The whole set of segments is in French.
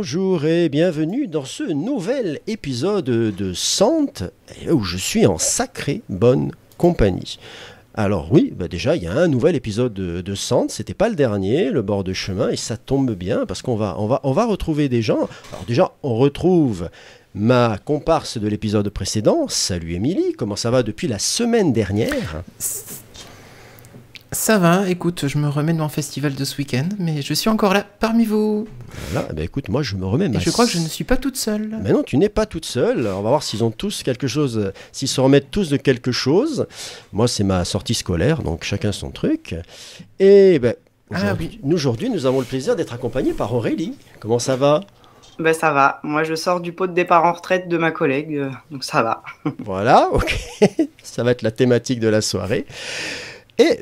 Bonjour et bienvenue dans ce nouvel épisode de Sante où je suis en sacrée bonne compagnie. Alors oui, déjà il y a un nouvel épisode de Sante, c'était pas le dernier, le bord de chemin, et ça tombe bien parce qu'on va retrouver des gens. Alors déjà, on retrouve ma comparse de l'épisode précédent. Salut Émilie, comment ça va depuis la semaine dernière ? Ça va, écoute, je me remets de mon festival de ce week-end, mais je suis encore là, parmi vous. Voilà, écoute, moi je me remets... Et je crois que je ne suis pas toute seule. Mais non, tu n'es pas toute seule. On va voir s'ils ont tous quelque chose, s'ils se remettent tous de quelque chose. Moi, c'est ma sortie scolaire, donc chacun son truc. Et aujourd'hui, nous avons le plaisir d'être accompagnés par Aurélie. Comment ça va ? Ça va. Moi, je sors du pot de départ en retraite de ma collègue, donc ça va. Voilà, ok. Ça va être la thématique de la soirée. Et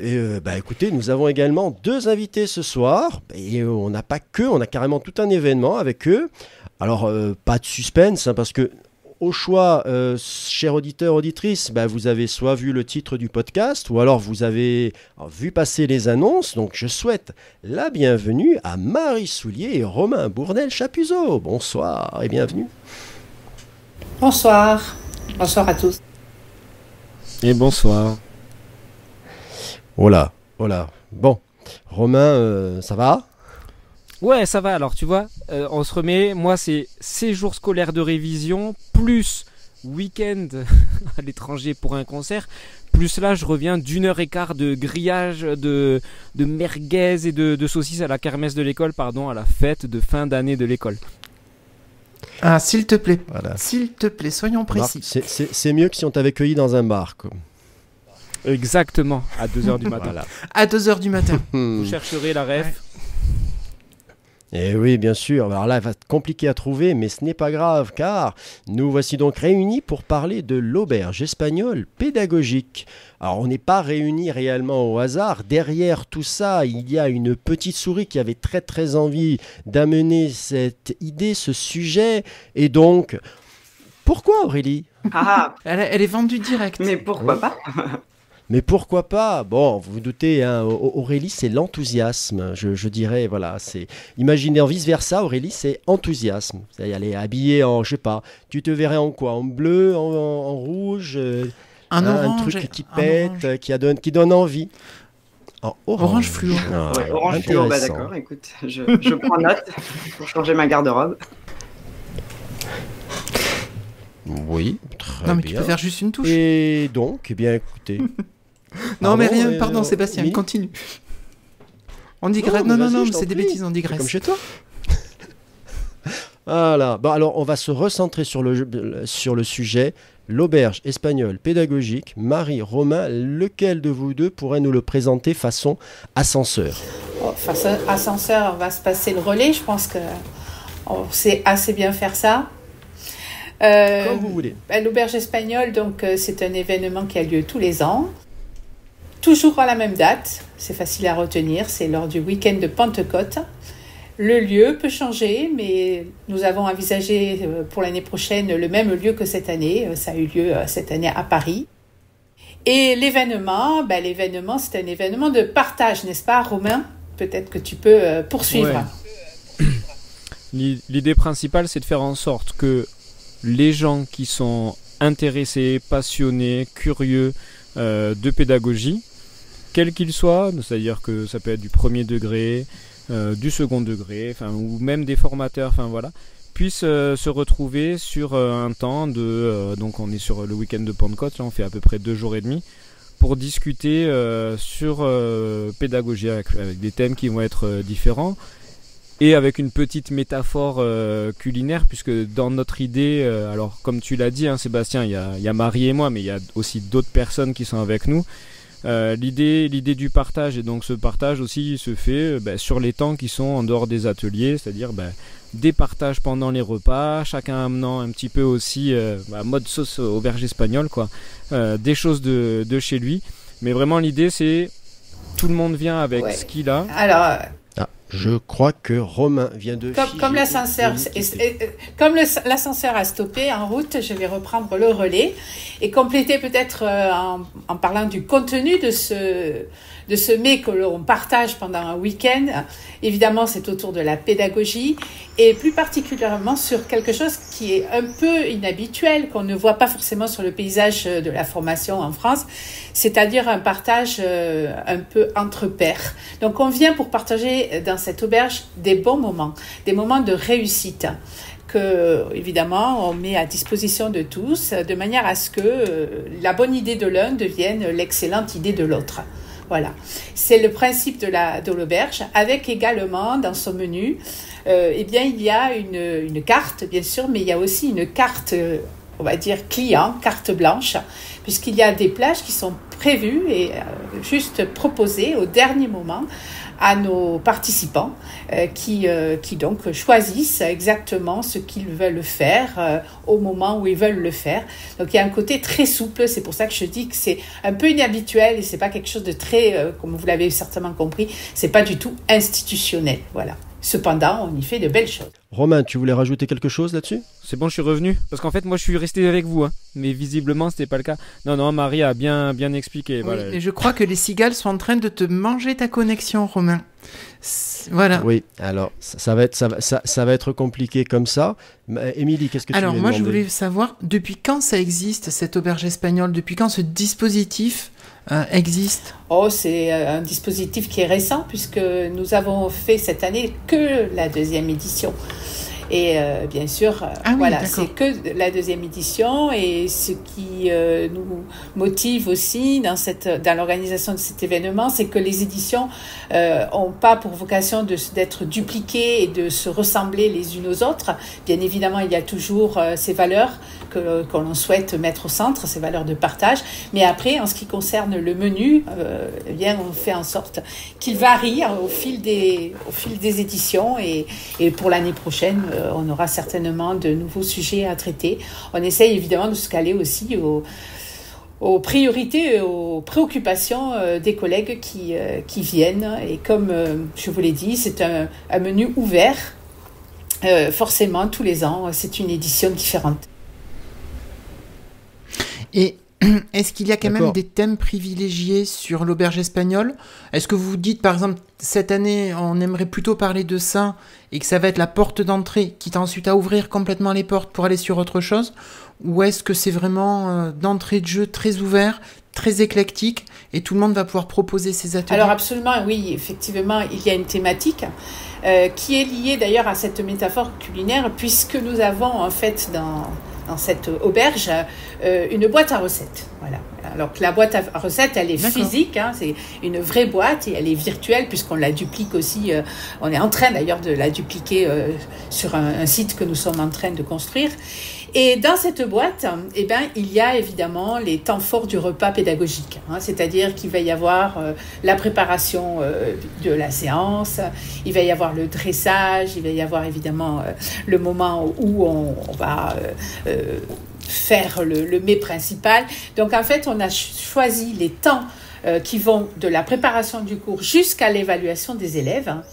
écoutez, nous avons également deux invités ce soir, et on n'a pas que, on a carrément tout un événement avec eux. Alors, pas de suspense, parce que au choix, chers auditeurs, auditrices, vous avez soit vu le titre du podcast, ou alors vous avez vu passer les annonces. Donc, je souhaite la bienvenue à Marie Soulier et Romain Bournel-Chapuzot. Bonsoir et bienvenue. Bonsoir. Bonsoir à tous. Et bonsoir. Voilà. Bon, Romain, ça va ? Ouais, ça va. Alors, tu vois, on se remet. Moi, c'est séjour scolaire de révision, plus week-end à l'étranger pour un concert. Plus là, je reviens d'1h15 de grillage, de merguez et de saucisses à la kermesse de l'école, à la fête de fin d'année de l'école. Ah, s'il te plaît. Voilà. S'il te plaît, soyons précis. C'est mieux que si on t'avait cueilli dans un bar, quoi. Exactement, à 2h du matin. Voilà. À 2h du matin. Vous chercherez la ref. Et oui, bien sûr. Alors là, il va être compliqué à trouver, mais ce n'est pas grave, car nous voici donc réunis pour parler de l'auberge espagnole pédagogique. Alors, on n'est pas réunis réellement au hasard. Derrière tout ça, il y a une petite souris qui avait très très envie d'amener cette idée, ce sujet. Et donc, pourquoi Aurélie ? Elle est vendue direct. Mais pourquoi pas ? Mais pourquoi pas ? Bon, vous vous doutez, Aurélie, c'est l'enthousiasme, je dirais, voilà. Imaginez en vice-versa, Aurélie, c'est enthousiasme. C'est-à-dire, elle est habillée en, je sais pas, tu te verrais en quoi ? En bleu, en rouge orange, un truc qui pète, qui donne envie. En orange fluo. Orange fluo, d'accord, écoute, je prends note pour changer ma garde-robe. Oui, très bien. Non, mais tu peux faire juste une touche. Et donc, écoutez... Non, mais rien, pardon, Sébastien, continue. On digresse. Non, mais c'est des bêtises, on digresse. Comme chez toi. Voilà. Bon, alors, on va se recentrer sur le sujet. L'auberge espagnole pédagogique. Marie, Romain, lequel de vous deux pourrait nous le présenter façon ascenseur ? Façon ascenseur, on va se passer le relais. Je pense qu'on sait assez bien faire ça. Comme vous voulez. L'auberge espagnole, donc, c'est un événement qui a lieu tous les ans. Toujours à la même date, c'est facile à retenir, c'est lors du week-end de Pentecôte. Le lieu peut changer, mais nous avons envisagé pour l'année prochaine le même lieu que cette année. Ça a eu lieu cette année à Paris. Et l'événement, c'est un événement de partage, n'est-ce pas, Romain ? Peut-être que tu peux poursuivre. Ouais. L'idée principale, c'est de faire en sorte que les gens qui sont intéressés, passionnés, curieux de pédagogie, quel qu'il soit, c'est-à-dire que ça peut être du premier degré, du second degré, ou même des formateurs, puissent se retrouver sur un temps donc on est sur le week-end de Pentecôte, là on fait à peu près 2 jours et demi, pour discuter sur pédagogie avec des thèmes qui vont être différents. Et avec une petite métaphore culinaire, puisque dans notre idée, alors comme tu l'as dit, Sébastien, il y a Marie et moi, mais il y a aussi d'autres personnes qui sont avec nous. L'idée du partage, et donc ce partage aussi se fait sur les temps qui sont en dehors des ateliers, c'est-à-dire des partages pendant les repas, chacun amenant un petit peu aussi, mode sauce auberge espagnole, des choses de chez lui. Mais vraiment l'idée c'est tout le monde vient avec ce qu'il a. Alors... Je crois que Romain vient de... Comme l'ascenseur a stoppé en route, je vais reprendre le relais et compléter peut-être en parlant du contenu de de ce mets que l'on partage pendant un week-end. Évidemment, c'est autour de la pédagogie et plus particulièrement sur quelque chose qui est un peu inhabituel, qu'on ne voit pas forcément sur le paysage de la formation en France, c'est-à-dire un partage un peu entre pairs. Donc, on vient pour partager dans cette auberge des bons moments, des moments de réussite que, évidemment, on met à disposition de tous, de manière à ce que la bonne idée de l'un devienne l'excellente idée de l'autre. Voilà, c'est le principe de l'auberge, avec également dans son menu, eh bien, il y a une carte, bien sûr, mais il y a aussi une carte, on va dire client, carte blanche, puisqu'il y a des plages qui sont prévues et juste proposées au dernier moment à nos participants qui donc choisissent exactement ce qu'ils veulent faire au moment où ils veulent le faire. Donc il y a un côté très souple, c'est pour ça que je dis que c'est un peu inhabituel et c'est pas quelque chose de très, comme vous l'avez certainement compris, c'est pas du tout institutionnel, voilà. Cependant, on y fait de belles choses. Romain, tu voulais rajouter quelque chose là-dessus ? C'est bon, je suis revenu. Parce qu'en fait, moi, je suis resté avec vous. Hein. Mais visiblement, ce n'était pas le cas. Non, Marie a bien expliqué. Oui, voilà. et je crois que les cigales sont en train de te manger ta connexion, Romain. Voilà. Oui, alors, ça va être compliqué comme ça. Émilie, qu'est-ce que tu veux demander ? Alors, moi, je voulais savoir, depuis quand ça existe, cette auberge espagnole ? Depuis quand ce dispositif existe ? Oh, c'est un dispositif qui est récent puisque nous avons fait cette année que la 2e édition. Et bien sûr, voilà, c'est que la 2e édition et ce qui nous motive aussi dans l'organisation de cet événement, c'est que les éditions ont pas pour vocation d'être dupliquées et de se ressembler les unes aux autres. Bien évidemment, il y a toujours ces valeurs que l'on souhaite mettre au centre, ces valeurs de partage. Mais après, en ce qui concerne le menu, eh bien, on fait en sorte qu'il varie au fil des éditions et pour l'année prochaine, on aura certainement de nouveaux sujets à traiter. On essaye évidemment de se caler aussi aux priorités, aux préoccupations des collègues qui viennent. Et comme je vous l'ai dit, c'est un menu ouvert. Forcément, tous les ans, c'est une édition différente. Et est-ce qu'il y a quand même des thèmes privilégiés sur l'auberge espagnole ? Est-ce que vous vous dites, par exemple, cette année, on aimerait plutôt parler de ça et que ça va être la porte d'entrée, quitte ensuite à ouvrir complètement les portes pour aller sur autre chose ? Ou est-ce que c'est vraiment d'entrée de jeu très ouvert, très éclectique et tout le monde va pouvoir proposer ses ateliers ? Alors absolument, oui, effectivement, il y a une thématique qui est liée d'ailleurs à cette métaphore culinaire puisque nous avons en fait dans cette auberge, une boîte à recettes. Voilà. Alors que la boîte à recettes, elle est physique, hein, c'est une vraie boîte et elle est virtuelle puisqu'on la duplique aussi. On est en train d'ailleurs de la dupliquer sur un site que nous sommes en train de construire. Et dans cette boîte, eh ben, il y a évidemment les temps forts du repas pédagogique. Hein, c'est-à-dire qu'il va y avoir la préparation de la séance, il va y avoir le dressage, il va y avoir évidemment le moment où on va faire le mets principal. Donc en fait, on a choisi les temps qui vont de la préparation du cours jusqu'à l'évaluation des élèves. Hein,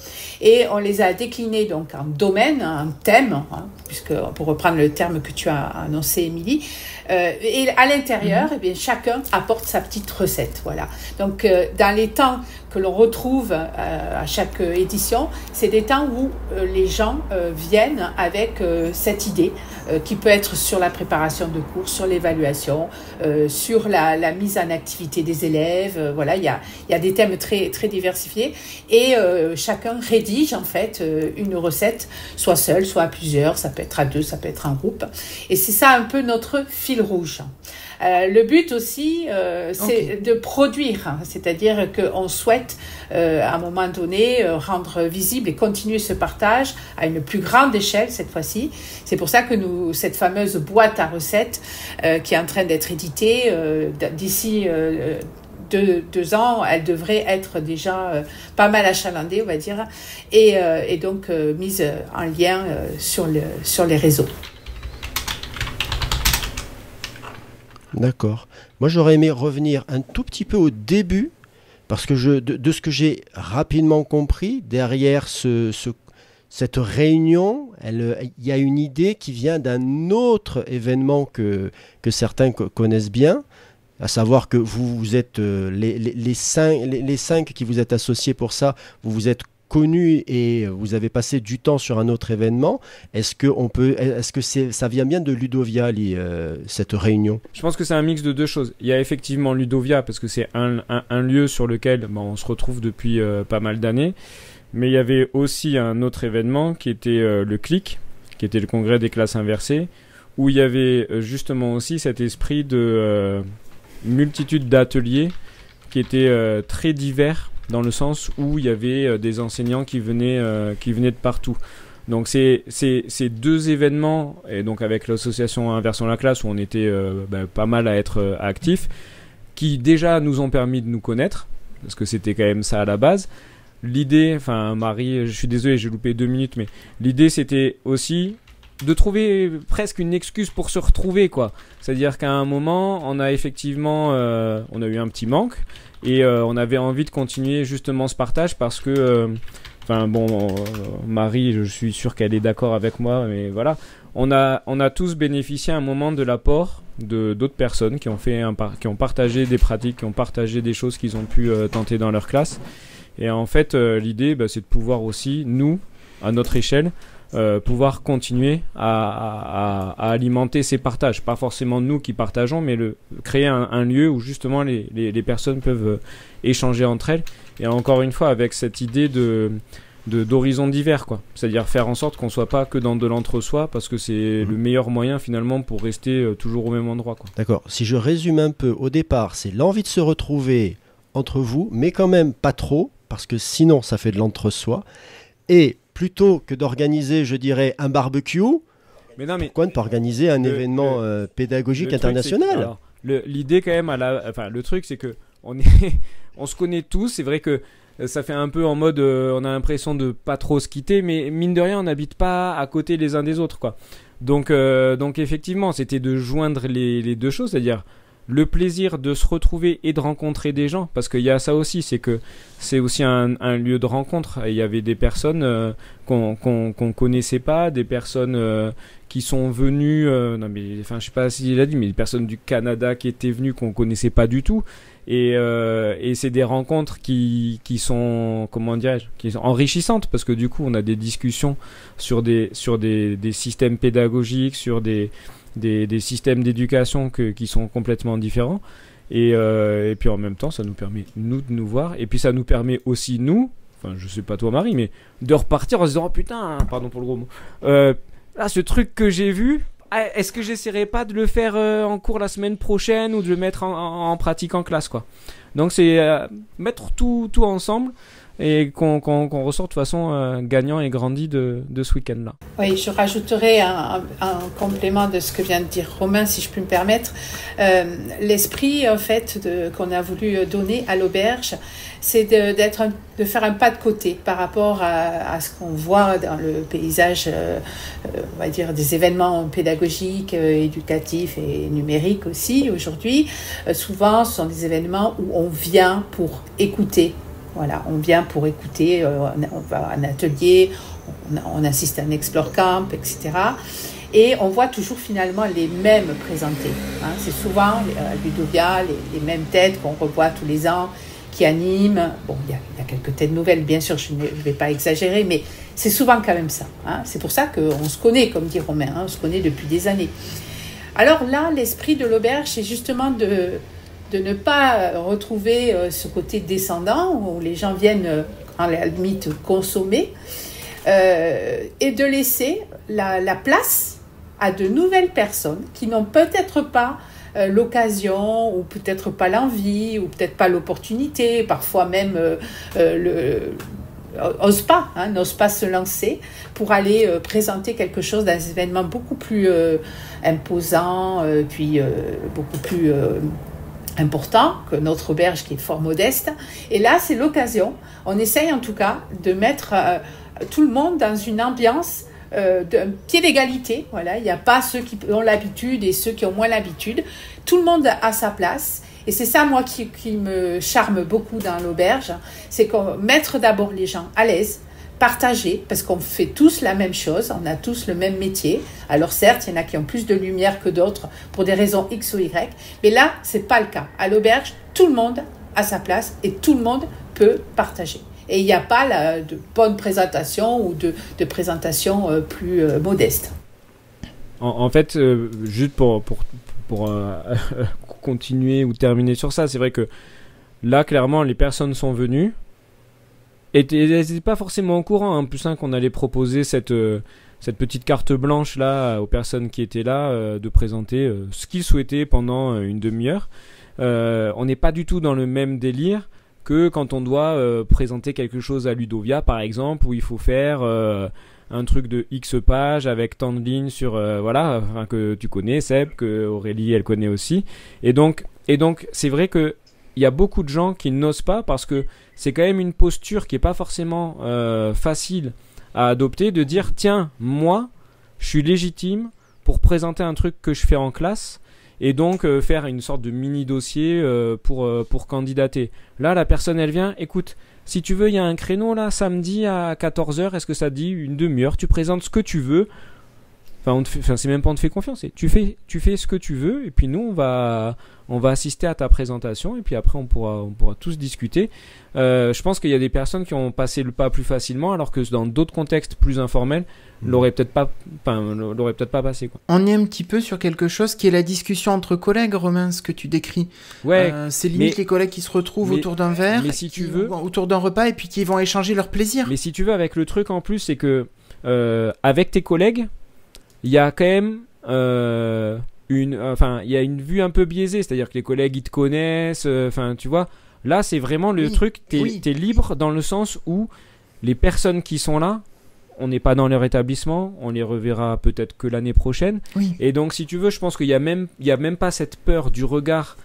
et on les a déclinés donc en domaines, en thèmes, hein, puisque pour reprendre le terme que tu as annoncé, Émilie. Et à l'intérieur, eh bien, chacun apporte sa petite recette. Voilà. Donc, dans les temps que l'on retrouve à chaque édition, c'est des temps où les gens viennent avec cette idée qui peut être sur la préparation de cours, sur l'évaluation, sur la mise en activité des élèves. Voilà, il y a des thèmes très, très diversifiés et chacun rédige en fait une recette, soit seul, soit à plusieurs. Ça peut être à deux, ça peut être en groupe. Et c'est ça un peu notre fil rouge. Le but aussi, c'est de produire, hein, c'est-à-dire qu'on souhaite à un moment donné rendre visible et continuer ce partage à une plus grande échelle cette fois-ci. C'est pour ça que cette fameuse boîte à recettes qui est en train d'être éditée d'ici 2 ans, elle devrait être déjà pas mal achalandée, on va dire, et donc mise en lien sur les réseaux. D'accord. Moi, j'aurais aimé revenir un tout petit peu au début, parce que de ce que j'ai rapidement compris, derrière cette réunion, il y a une idée qui vient d'un autre événement que certains connaissent bien. à savoir que vous êtes les 5 qui vous êtes associés pour ça, vous vous êtes connus et vous avez passé du temps sur un autre événement. Est-ce que ça vient bien de Ludovia, cette réunion? Je pense que c'est un mix de deux choses. Il y a effectivement Ludovia, parce que c'est un lieu sur lequel on se retrouve depuis pas mal d'années. Mais il y avait aussi un autre événement qui était le CLIC, qui était le congrès des classes inversées, où il y avait justement aussi cet esprit de multitude d'ateliers qui étaient très divers, dans le sens où il y avait des enseignants qui venaient de partout. Donc c'est ces deux événements, et donc avec l'association Inversons la classe, où on était pas mal à être actifs, qui déjà nous ont permis de nous connaître, parce que c'était quand même ça à la base. L'idée, enfin Marie, je suis désolé, j'ai loupé 2 minutes, mais l'idée c'était aussi de trouver presque une excuse pour se retrouver, quoi. C'est-à-dire qu'à un moment, on a effectivement on a eu un petit manque, et on avait envie de continuer justement ce partage, parce que Marie, je suis sûr qu'elle est d'accord avec moi, mais voilà, on a tous bénéficié à un moment de l'apport de d'autres personnes qui ont partagé des pratiques, qui ont partagé des choses qu'ils ont pu tenter dans leur classe. Et en fait, l'idée, c'est de pouvoir aussi, nous, à notre échelle, pouvoir continuer à alimenter ces partages. Pas forcément nous qui partageons, mais créer un lieu où justement les personnes peuvent échanger entre elles. Et encore une fois, avec cette idée d'horizons divers, quoi. C'est-à-dire faire en sorte qu'on soit pas que dans de l'entre-soi, parce que c'est le meilleur moyen finalement pour rester toujours au même endroit, quoi. D'accord. Si je résume un peu, au départ, c'est l'envie de se retrouver entre vous, mais quand même pas trop, parce que sinon ça fait de l'entre-soi. Et plutôt que d'organiser, je dirais, un barbecue, pourquoi ne pas organiser un événement pédagogique international? L'idée quand même, le truc c'est que on se connaît tous, c'est vrai que ça fait un peu en mode, on a l'impression de pas trop se quitter, mais mine de rien on n'habite pas à côté les uns des autres, quoi. Donc effectivement c'était de joindre les deux choses, c'est-à-dire le plaisir de se retrouver et de rencontrer des gens, parce qu'il y a ça aussi, c'est que c'est aussi un lieu de rencontre. Il y avait des personnes qu'on connaissait pas, des personnes qui sont venues, je sais pas s'il a dit, mais des personnes du Canada qui étaient venues qu'on connaissait pas du tout, et c'est des rencontres qui sont, comment dirais-je, qui sont enrichissantes, parce que du coup on a des discussions sur des systèmes pédagogiques, sur des systèmes d'éducation qui sont complètement différents, et puis en même temps ça nous permet nous de nous voir, et puis ça nous permet aussi nous, enfin je sais pas toi Marie, mais de repartir en se disant oh putain, pardon pour le gros mot, là ce truc que j'ai vu, est-ce que j'essaierai pas de le faire en cours la semaine prochaine, ou de le mettre en pratique en classe, quoi. Donc c'est mettre tout ensemble, et qu'on ressorte de façon gagnant et grandi de ce week-end-là. Oui, je rajouterai un complément de ce que vient de dire Romain, si je puis me permettre. L'esprit, en fait, qu'on a voulu donner à l'auberge, c'est de faire un pas de côté par rapport à ce qu'on voit dans le paysage, on va dire, des événements pédagogiques, éducatifs et numériques aussi aujourd'hui. Souvent, ce sont des événements où on vient pour écouter. Voilà, on vient pour écouter, on va à un atelier, on assiste à un Explore Camp, etc. Et on voit toujours finalement les mêmes présentés. Hein. C'est souvent à Ludovia, les mêmes têtes qu'on revoit tous les ans, qui animent. Bon, il y a quelques têtes nouvelles, bien sûr, je ne vais pas exagérer, mais c'est souvent quand même ça. Hein. C'est pour ça qu'on se connaît, comme dit Romain, hein, on se connaît depuis des années. Alors là, l'esprit de l'auberge, c'est justement de ne pas retrouver ce côté descendant où les gens viennent à la limite consommer, et de laisser la place à de nouvelles personnes qui n'ont peut-être pas l'occasion, ou peut-être pas l'envie, ou peut-être pas l'opportunité, parfois même n'osent pas se lancer pour aller présenter quelque chose dans un événement beaucoup plus imposant, puis beaucoup plus important que notre auberge qui est fort modeste. Et là, c'est l'occasion, on essaye en tout cas de mettre tout le monde dans une ambiance d'un pied d'égalité. Voilà, il n'y a pas ceux qui ont l'habitude et ceux qui ont moins l'habitude. Tout le monde a sa place. Et c'est ça, moi, qui me charme beaucoup dans l'auberge, c'est qu'on mettre d'abord les gens à l'aise, partager, parce qu'on fait tous la même chose, on a tous le même métier. Alors certes, il y en a qui ont plus de lumière que d'autres pour des raisons X ou Y, mais là, c'est pas le cas. À l'auberge, tout le monde a sa place et tout le monde peut partager. Et il n'y a pas de bonne présentation ou de présentation plus modeste. En fait, juste pour continuer ou terminer sur ça, c'est vrai que là, clairement, les personnes sont venues et elles n'étaient pas forcément au courant, hein, plus qu'on allait proposer cette petite carte blanche là aux personnes qui étaient là de présenter ce qu'ils souhaitaient pendant une demi-heure. On n'est pas du tout dans le même délire que quand on doit présenter quelque chose à Ludovia, par exemple, où il faut faire un truc de X pages avec tant de lignes sur que tu connais, Seb, que Aurélie elle connaît aussi. Et donc c'est vrai que il y a beaucoup de gens qui n'osent pas parce que c'est quand même une posture qui est pas forcément facile à adopter, de dire tiens, moi je suis légitime pour présenter un truc que je fais en classe et donc faire une sorte de mini dossier pour candidater. Là la personne elle vient, écoute, si tu veux, il y a un créneau là samedi à 14h, est-ce que ça te dit une demi-heure, tu présentes ce que tu veux. C'est même pas on te fait confiance, tu fais ce que tu veux et puis nous on va assister à ta présentation et puis après on pourra tous discuter. Je pense qu'il y a des personnes qui ont passé le pas plus facilement alors que dans d'autres contextes plus informels l'aurait peut-être pas passé, quoi. On est un petit peu sur quelque chose qui est la discussion entre collègues, Romain, ce que tu décris. Ouais. C'est limite les collègues qui se retrouvent autour d'un verre, autour d'un repas et puis qui vont échanger leur plaisir. Mais si tu veux, avec le truc en plus, c'est que avec tes collègues, il y a quand même il y a une vue un peu biaisée, c'est-à-dire que les collègues ils te connaissent, tu vois. Là, c'est vraiment le truc, t'es libre dans le sens où les personnes qui sont là, on n'est pas dans leur établissement, on les reverra peut-être que l'année prochaine. Oui. Et donc, si tu veux, je pense qu'il y a même pas cette peur du regard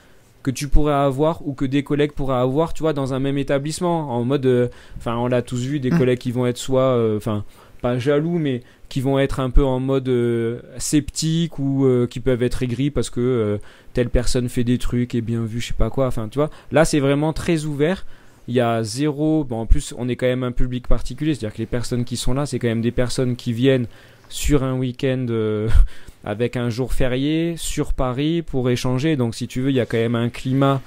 que tu pourrais avoir ou que des collègues pourraient avoir, tu vois, dans un même établissement, en mode, on l'a tous vu, des collègues qui vont être soit, pas jaloux, mais qui vont être un peu en mode sceptique ou qui peuvent être aigris parce que telle personne fait des trucs et bien vu, je sais pas quoi. Tu vois, là c'est vraiment très ouvert. Il y a zéro. Bon, en plus, on est quand même un public particulier, c'est-à-dire que les personnes qui sont là, c'est quand même des personnes qui viennent sur un week-end avec un jour férié sur Paris pour échanger. Donc, si tu veux, il y a quand même un climat.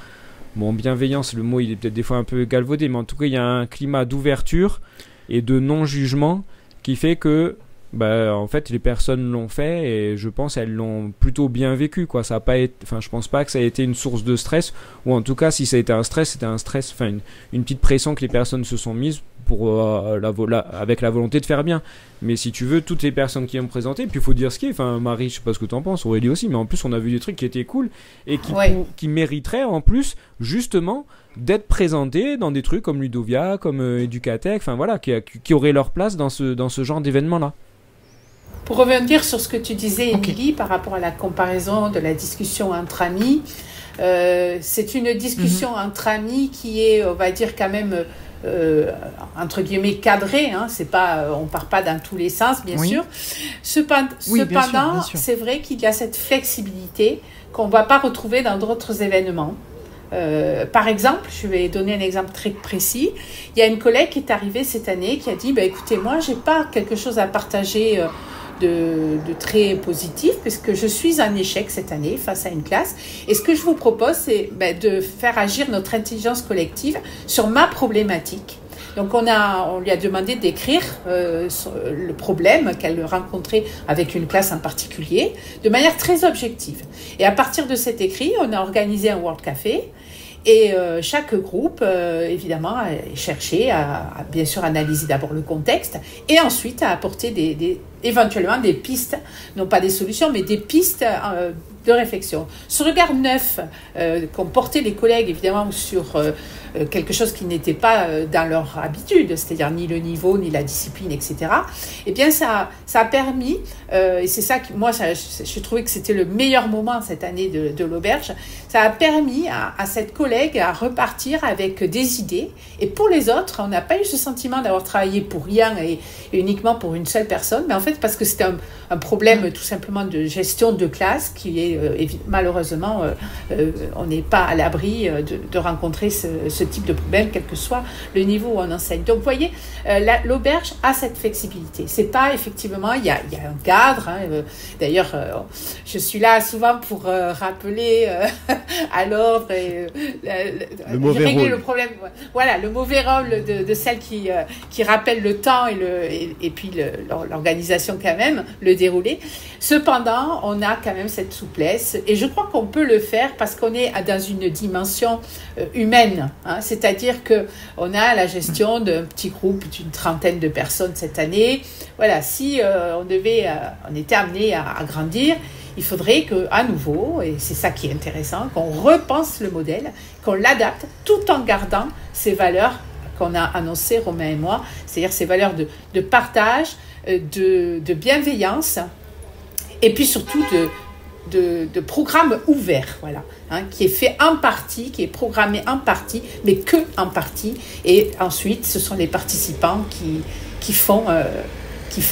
Bon, bienveillance, le mot il est peut-être des fois un peu galvaudé, mais en tout cas, il y a un climat d'ouverture et de non-jugement qui fait que en fait les personnes l'ont fait et je pense elles l'ont plutôt bien vécu, quoi. Ça a pas été, je pense pas que ça a été une source de stress, ou en tout cas si ça a été un stress, c'était un stress, une petite pression que les personnes se sont mises pour avec la volonté de faire bien. Mais si tu veux, toutes les personnes qui ont présenté, puis il faut dire ce qui est, Marie, je sais pas ce que t'en penses, Aurélie aussi, mais en plus on a vu des trucs qui étaient cool et qui mériteraient en plus justement d'être présentés dans des trucs comme Ludovia, comme Educatech, qui auraient leur place dans ce genre d'événement là. Pour revenir sur ce que tu disais, Émilie, par rapport à la comparaison de la discussion entre amis, c'est une discussion entre amis qui est, on va dire, quand même, entre guillemets, cadrée. Hein, c'est pas, on part pas dans tous les sens, bien sûr. Cependant, bien sûr. C'est vrai qu'il y a cette flexibilité qu'on ne va pas retrouver dans d'autres événements. Par exemple, je vais donner un exemple très précis. Il y a une collègue qui est arrivée cette année qui a dit écoutez, moi, j'ai pas quelque chose à partager de très positif, puisque je suis en échec cette année face à une classe. Et ce que je vous propose, c'est de faire agir notre intelligence collective sur ma problématique. Donc, on lui a demandé d'écrire le problème qu'elle rencontrait avec une classe en particulier, de manière très objective. Et à partir de cet écrit, on a organisé un World Café. Et chaque groupe, évidemment, a cherché à bien sûr analyser d'abord le contexte et ensuite à apporter éventuellement des pistes, non pas des solutions, mais des pistes de réflexion. Ce regard neuf qu'ont porté les collègues, évidemment, sur quelque chose qui n'était pas dans leur habitude, c'est-à-dire ni le niveau, ni la discipline, etc., eh bien, ça a permis, et c'est ça que moi, je trouvais que c'était le meilleur moment cette année de l'auberge, ça a permis à cette collègue à repartir avec des idées. Et pour les autres, on n'a pas eu ce sentiment d'avoir travaillé pour rien et uniquement pour une seule personne, mais en fait, fait, parce que c'est un problème tout simplement de gestion de classe qui est, malheureusement, on n'est pas à l'abri de rencontrer ce type de problème, quel que soit le niveau où on enseigne. Donc, vous voyez, l'auberge a cette flexibilité. C'est pas, effectivement, il y a un cadre. D'ailleurs, je suis là souvent pour rappeler à l'ordre et régler le problème. Voilà, le mauvais rôle de celle qui rappelle le temps et puis l'organisation quand même, le déroulé. Cependant, on a quand même cette souplesse et je crois qu'on peut le faire parce qu'on est dans une dimension humaine. C'est-à-dire qu'on a la gestion d'un petit groupe d'une 30aine de personnes cette année. Voilà, si on était amené à grandir, il faudrait qu'à nouveau, et c'est ça qui est intéressant, qu'on repense le modèle, qu'on l'adapte tout en gardant ces valeurs qu'on a annoncées, Romain et moi, c'est-à-dire ces valeurs de partage, de bienveillance, et puis surtout de programme ouvert, voilà, qui est fait en partie, qui est programmé en partie, mais que en partie, et ensuite ce sont les participants qui font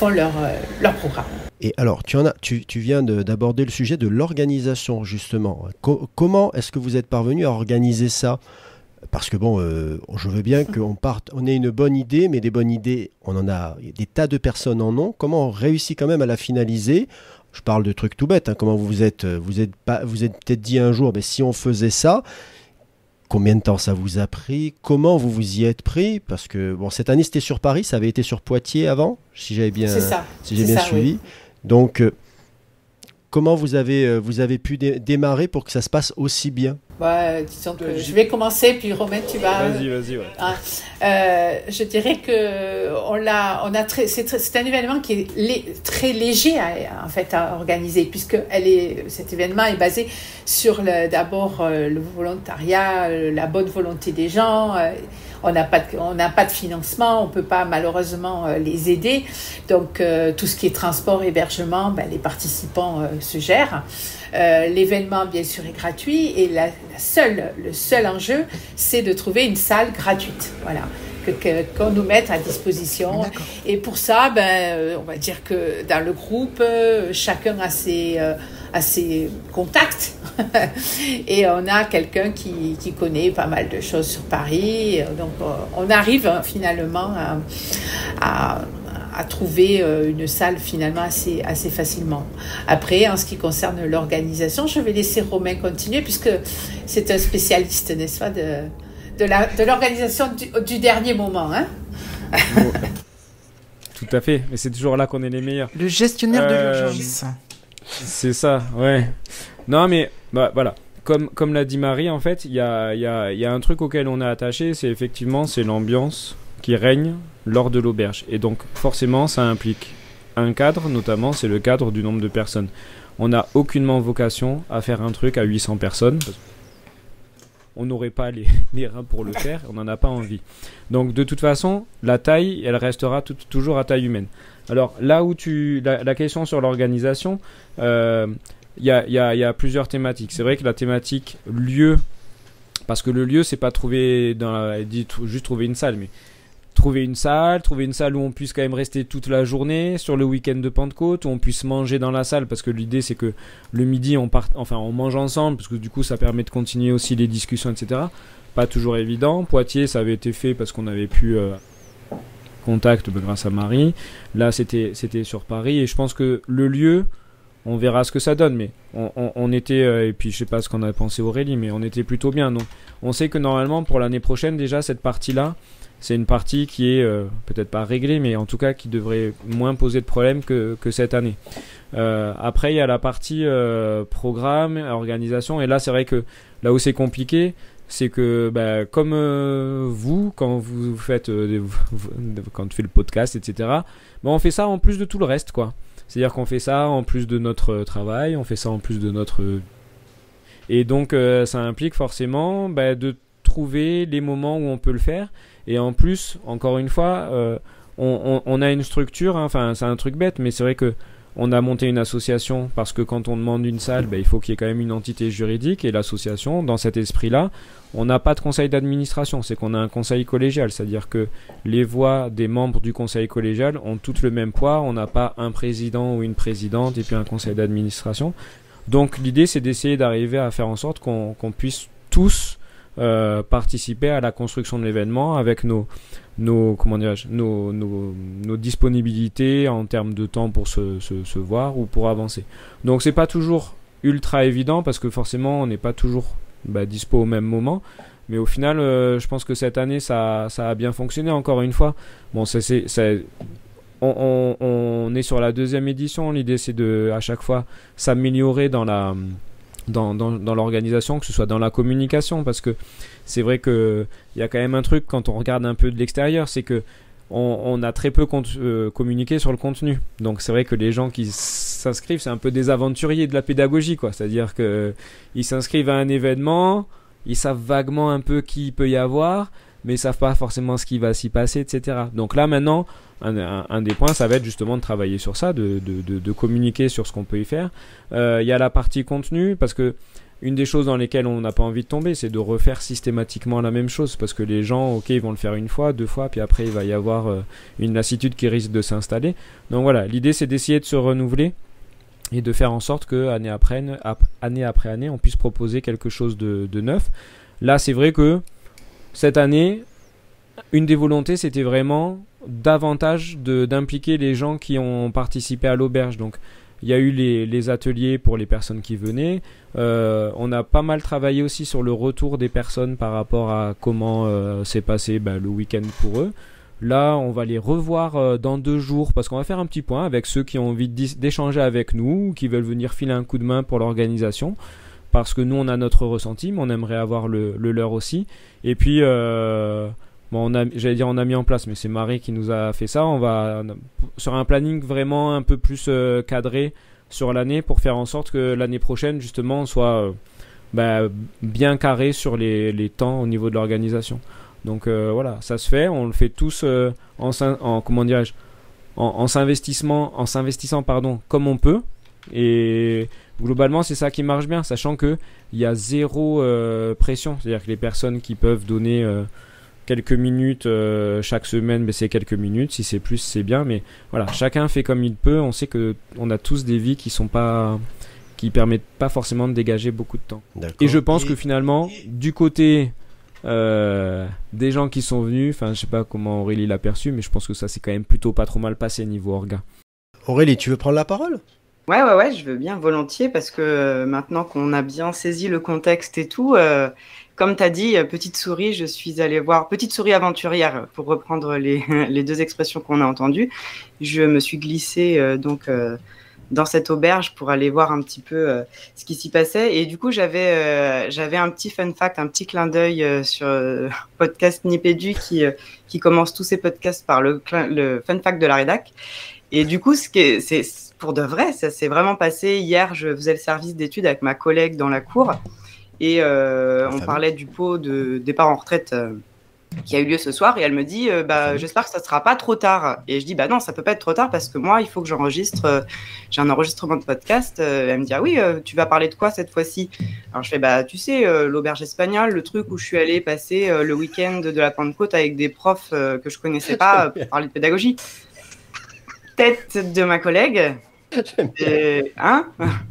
leur programme. Et alors, tu viens d'aborder le sujet de l'organisation, justement. Comment est-ce que vous êtes parvenu à organiser ça ? Parce que bon, je veux bien on ait une bonne idée, mais des bonnes idées, on en a, des tas de personnes en ont. Comment on réussit quand même à la finaliser ? Je parle de trucs tout bêtes. Comment vous êtes peut-être dit un jour, mais si on faisait ça, combien de temps ça vous a pris ? Comment vous vous y êtes pris ? Parce que bon, cette année c'était sur Paris, ça avait été sur Poitiers avant, si j'ai bien suivi. Oui. Donc, comment vous avez pu démarrer pour que ça se passe aussi bien ? Disons que je vais commencer, puis Romain, tu vas... Vas-y, je dirais que c'est un événement qui est très léger à organiser, puisque cet événement est basé sur d'abord le volontariat, la bonne volonté des gens. On n'a pas de financement, on ne peut pas malheureusement les aider. Donc, tout ce qui est transport, hébergement, les participants se gèrent. L'événement, bien sûr, est gratuit et le seul enjeu, c'est de trouver une salle gratuite. Voilà. Qu'on nous mette à disposition. D'accord. Et pour ça, on va dire que dans le groupe, chacun a ses contacts et on a quelqu'un qui connaît pas mal de choses sur Paris. Donc, on arrive finalement à trouver une salle finalement assez facilement. Après, en ce qui concerne l'organisation, je vais laisser Romain continuer puisque c'est un spécialiste, n'est-ce pas, de l'organisation du dernier moment. Tout à fait, mais c'est toujours là qu'on est les meilleurs. Le gestionnaire de l'urgence. C'est ça, ouais. Non, mais voilà. Comme l'a dit Marie, en fait, il y a un truc auquel on est attaché, c'est l'ambiance qui règne lors de l'auberge. Et donc, forcément, ça implique un cadre, notamment, c'est le cadre du nombre de personnes. On n'a aucunement vocation à faire un truc à 800 personnes. On n'aurait pas les reins pour le faire, on n'en a pas envie. Donc, de toute façon, la taille, elle restera toujours à taille humaine. Alors, là où la question sur l'organisation, il y a plusieurs thématiques. C'est vrai que la thématique lieu, parce que le lieu, c'est pas juste trouver une salle, mais trouver une salle où on puisse quand même rester toute la journée sur le week-end de Pentecôte, où on puisse manger dans la salle, parce que l'idée c'est que le midi on mange ensemble, parce que du coup ça permet de continuer aussi les discussions, etc. Pas toujours évident. Poitiers, ça avait été fait parce qu'on avait pu contact grâce à Marie. Là c'était sur Paris, et je pense que le lieu, on verra ce que ça donne, mais on était, et puis je sais pas ce qu'en a pensé Aurélie, mais on était plutôt bien. Donc on sait que normalement pour l'année prochaine déjà cette partie-là, c'est une partie qui est peut-être pas réglée, mais en tout cas qui devrait moins poser de problème que cette année. Après, il y a la partie programme, organisation, et là, c'est vrai que là où c'est compliqué, c'est que comme vous, quand vous faites quand tu fais le podcast, etc., on fait ça en plus de tout le reste, quoi. C'est-à-dire qu'on fait ça en plus de notre travail, on fait ça en plus de notre... Et donc, ça implique forcément de trouver les moments où on peut le faire. Et en plus, encore une fois, on a une structure, c'est un truc bête, mais c'est vrai que On a monté une association parce que quand on demande une salle, il faut qu'il y ait quand même une entité juridique. Et l'association, dans cet esprit-là, on n'a pas de conseil d'administration. C'est qu'on a un conseil collégial. C'est-à-dire que les voix des membres du conseil collégial ont toutes le même poids. On n'a pas un président ou une présidente et puis un conseil d'administration. Donc l'idée, c'est d'essayer d'arriver à faire en sorte qu'on puisse tous participer à la construction de l'événement avec nos disponibilités en termes de temps pour se voir ou pour avancer. Donc c'est pas toujours ultra évident parce que forcément on n'est pas toujours dispo au même moment, mais au final je pense que cette année ça a bien fonctionné encore une fois. Bon, on est sur la 2e édition, l'idée c'est de à chaque fois s'améliorer dans l'organisation, que ce soit dans la communication, parce que c'est vrai qu'il y a quand même un truc quand on regarde un peu de l'extérieur, c'est que on a très peu communiqué sur le contenu. Donc c'est vrai que les gens qui s'inscrivent, c'est un peu des aventuriers de la pédagogie, quoi. C'est-à-dire qu'ils s'inscrivent à un événement, ils savent vaguement un peu qui il peut y avoir, mais ils savent pas forcément ce qui va s'y passer, etc. Donc là maintenant, un des points, ça va être justement de travailler sur ça, de communiquer sur ce qu'on peut y faire. Il y a la partie contenu, parce que une des choses dans lesquelles on n'a pas envie de tomber, c'est de refaire systématiquement la même chose, parce que les gens, ok, ils vont le faire une fois, 2 fois, puis après il va y avoir une lassitude qui risque de s'installer. Donc voilà, l'idée c'est d'essayer de se renouveler et de faire en sorte que année après année, on puisse proposer quelque chose de neuf. Là, c'est vrai que cette année, une des volontés, c'était vraiment davantage d'impliquer les gens qui ont participé à l'auberge. Donc il y a eu les ateliers pour les personnes qui venaient. On a pas mal travaillé aussi sur le retour des personnes par rapport à comment s'est passé le week-end pour eux. Là, on va les revoir dans 2 jours parce qu'on va faire un petit point avec ceux qui ont envie d'échanger avec nous, qui veulent venir filer un coup de main pour l'organisation. Parce que nous, on a notre ressenti, mais on aimerait avoir le leur aussi. Et puis, on a mis en place, mais c'est Marie qui nous a fait ça. On va sur un planning vraiment un peu plus cadré sur l'année pour faire en sorte que l'année prochaine, justement, on soit bien carré sur les temps au niveau de l'organisation. Donc voilà, ça se fait. On le fait tous en s'investissant comme on peut. Et globalement, c'est ça qui marche bien, sachant qu'il y a 0 pression. C'est-à-dire que les personnes qui peuvent donner quelques minutes chaque semaine, c'est quelques minutes. Si c'est plus, c'est bien. Mais voilà, chacun fait comme il peut. On sait qu'on a tous des vies qui permettent pas forcément de dégager beaucoup de temps. D'accord. Et je pense que finalement, du côté des gens qui sont venus, je sais pas comment Aurélie l'a perçu, mais je pense que ça s'est quand même plutôt pas trop mal passé niveau orga. Aurélie, tu veux prendre la parole ? Ouais, je veux bien volontiers parce que maintenant qu'on a bien saisi le contexte et tout, comme tu as dit, petite souris, je suis allée voir, petite souris aventurière, pour reprendre les 2 expressions qu'on a entendues. Je me suis glissée dans cette auberge pour aller voir un petit peu ce qui s'y passait. Et du coup, j'avais un petit fun fact, un petit clin d'œil sur podcast Nipédu qui commence tous ses podcasts par le fun fact de la rédac. Et du coup, c'est pour de vrai, ça s'est vraiment passé. Hier, je faisais le service d'études avec ma collègue dans la cour et on parlait du pot de départ en retraite qui a eu lieu ce soir et elle me dit j'espère que ça sera pas trop tard. Et je dis non, ça peut pas être trop tard parce que moi, il faut que j'enregistre, j'ai un enregistrement de podcast. Elle me dit oui, tu vas parler de quoi cette fois-ci? Alors je fais tu sais, l'auberge espagnole, le truc où je suis allée passer le week-end de la Pentecôte avec des profs que je connaissais pas pour parler de pédagogie. Tête de ma collègue.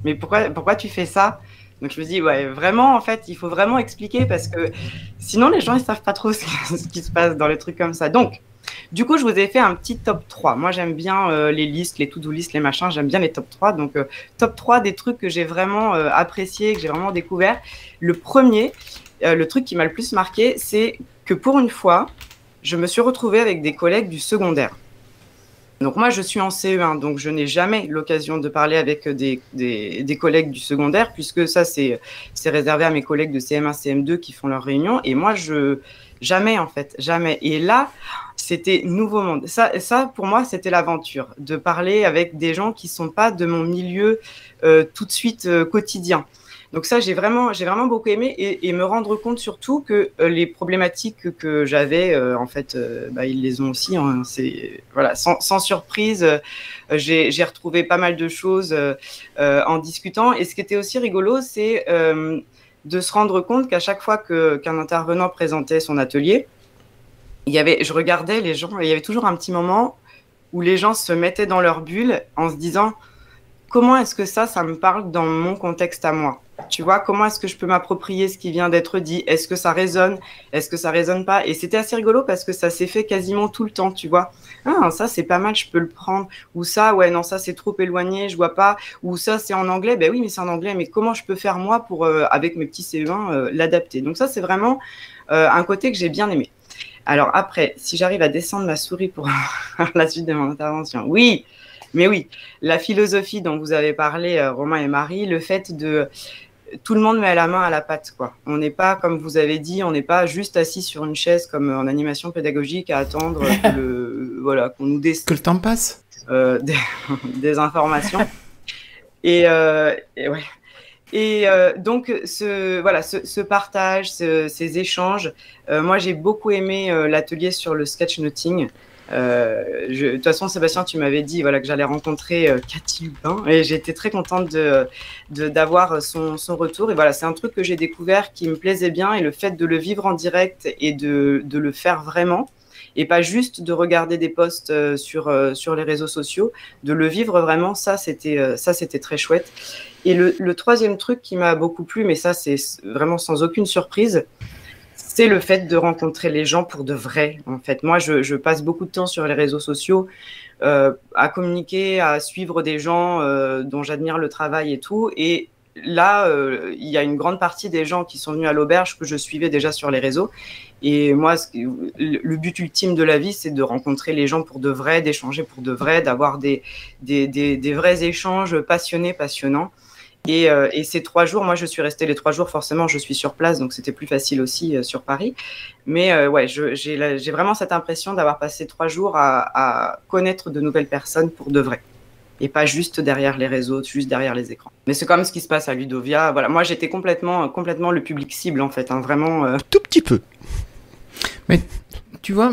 Mais pourquoi tu fais ça? Donc je me dis vraiment en fait il faut vraiment expliquer parce que sinon les gens ils savent pas trop ce qui se passe dans les trucs comme ça. Donc du coup je vous ai fait un petit top 3. Moi j'aime bien les listes, les to-do listes, les machins, j'aime bien les top 3. Donc top 3 des trucs que j'ai vraiment apprécié, que j'ai vraiment découvert. Le premier, le truc qui m'a le plus marqué, c'est que pour une fois je me suis retrouvée avec des collègues du secondaire. Donc moi, je suis en CE1, donc je n'ai jamais l'occasion de parler avec des collègues du secondaire, puisque ça, c'est réservé à mes collègues de CM1, CM2 qui font leurs réunions. Et moi, jamais, en fait, jamais. Et là, c'était nouveau monde. Ça, pour moi, c'était l'aventure, de parler avec des gens qui ne sont pas de mon milieu tout de suite quotidien. Donc ça, j'ai vraiment beaucoup aimé et me rendre compte surtout que les problématiques que j'avais, en fait, ils les ont aussi. Hein, c'est voilà, sans surprise, j'ai retrouvé pas mal de choses en discutant. Et ce qui était aussi rigolo, c'est de se rendre compte qu'à chaque fois qu'un intervenant présentait son atelier, je regardais les gens, et il y avait toujours un petit moment où les gens se mettaient dans leur bulle en se disant comment est-ce que ça me parle dans mon contexte à moi? Tu vois, comment est-ce que je peux m'approprier ce qui vient d'être dit? Est-ce que ça résonne? Est-ce que ça résonne pas? Et c'était assez rigolo parce que ça s'est fait quasiment tout le temps, tu vois. Ah, ça, c'est pas mal, je peux le prendre. Ou ça, ouais, non, ça, c'est trop éloigné, je vois pas. Ou ça, c'est en anglais. Ben oui, mais c'est en anglais. Mais comment je peux faire, moi, pour, avec mes petits CE1, l'adapter? Donc ça, c'est vraiment un côté que j'ai bien aimé. Alors après, si j'arrive à descendre ma souris pour la suite de mon intervention. Oui, mais oui, la philosophie dont vous avez parlé, Romain et Marie, le fait de tout le monde met la main à la pâte, quoi. On n'est pas, comme vous avez dit, on n'est pas juste assis sur une chaise comme en animation pédagogique à attendre qu'on nous que le temps passe. Des informations. Et ouais. Et donc ce partage, ces échanges, moi j'ai beaucoup aimé l'atelier sur le sketchnoting. De toute façon, Sébastien, tu m'avais dit que j'allais rencontrer Cathy Lupin et j'étais très contente d'avoir son retour. Et voilà, c'est un truc que j'ai découvert qui me plaisait bien, et le fait de le vivre en direct et de le faire vraiment, et pas juste de regarder des posts sur les réseaux sociaux, de le vivre vraiment, ça c'était très chouette. Et le troisième truc qui m'a beaucoup plu, mais ça c'est vraiment sans aucune surprise, c'est le fait de rencontrer les gens pour de vrai. En fait, moi, je passe beaucoup de temps sur les réseaux sociaux à communiquer, à suivre des gens dont j'admire le travail et tout. Et là, il y a une grande partie des gens qui sont venus à l'auberge que je suivais déjà sur les réseaux. Et moi, le but ultime de la vie, c'est de rencontrer les gens pour de vrai, d'échanger pour de vrai, d'avoir des vrais échanges passionnants. Et ces 3 jours, moi je suis restée les 3 jours, forcément je suis sur place, donc c'était plus facile aussi sur Paris. Mais ouais, j'ai vraiment cette impression d'avoir passé 3 jours à connaître de nouvelles personnes pour de vrai. Et pas juste derrière les réseaux, juste derrière les écrans. Mais c'est comme ce qui se passe à Ludovia. Voilà, moi j'étais complètement le public cible en fait, hein, vraiment. Tout petit peu. Mais tu vois,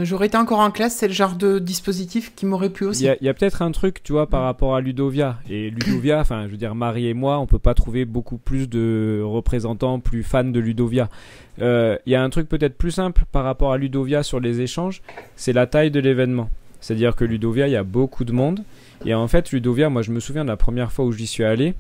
j'aurais été encore en classe, c'est le genre de dispositif qui m'aurait plu aussi. Il y a peut-être un truc, tu vois, par rapport à Ludovia. Et Ludovia, enfin, je veux dire, Marie et moi, on peut pas trouver beaucoup plus de représentants plus fans de Ludovia. Il y a un truc peut-être plus simple par rapport à Ludovia sur les échanges, c'est la taille de l'événement. C'est-à-dire que Ludovia, il y a beaucoup de monde. Et en fait, Ludovia, moi, je me souviens de la première fois où j'y suis allé,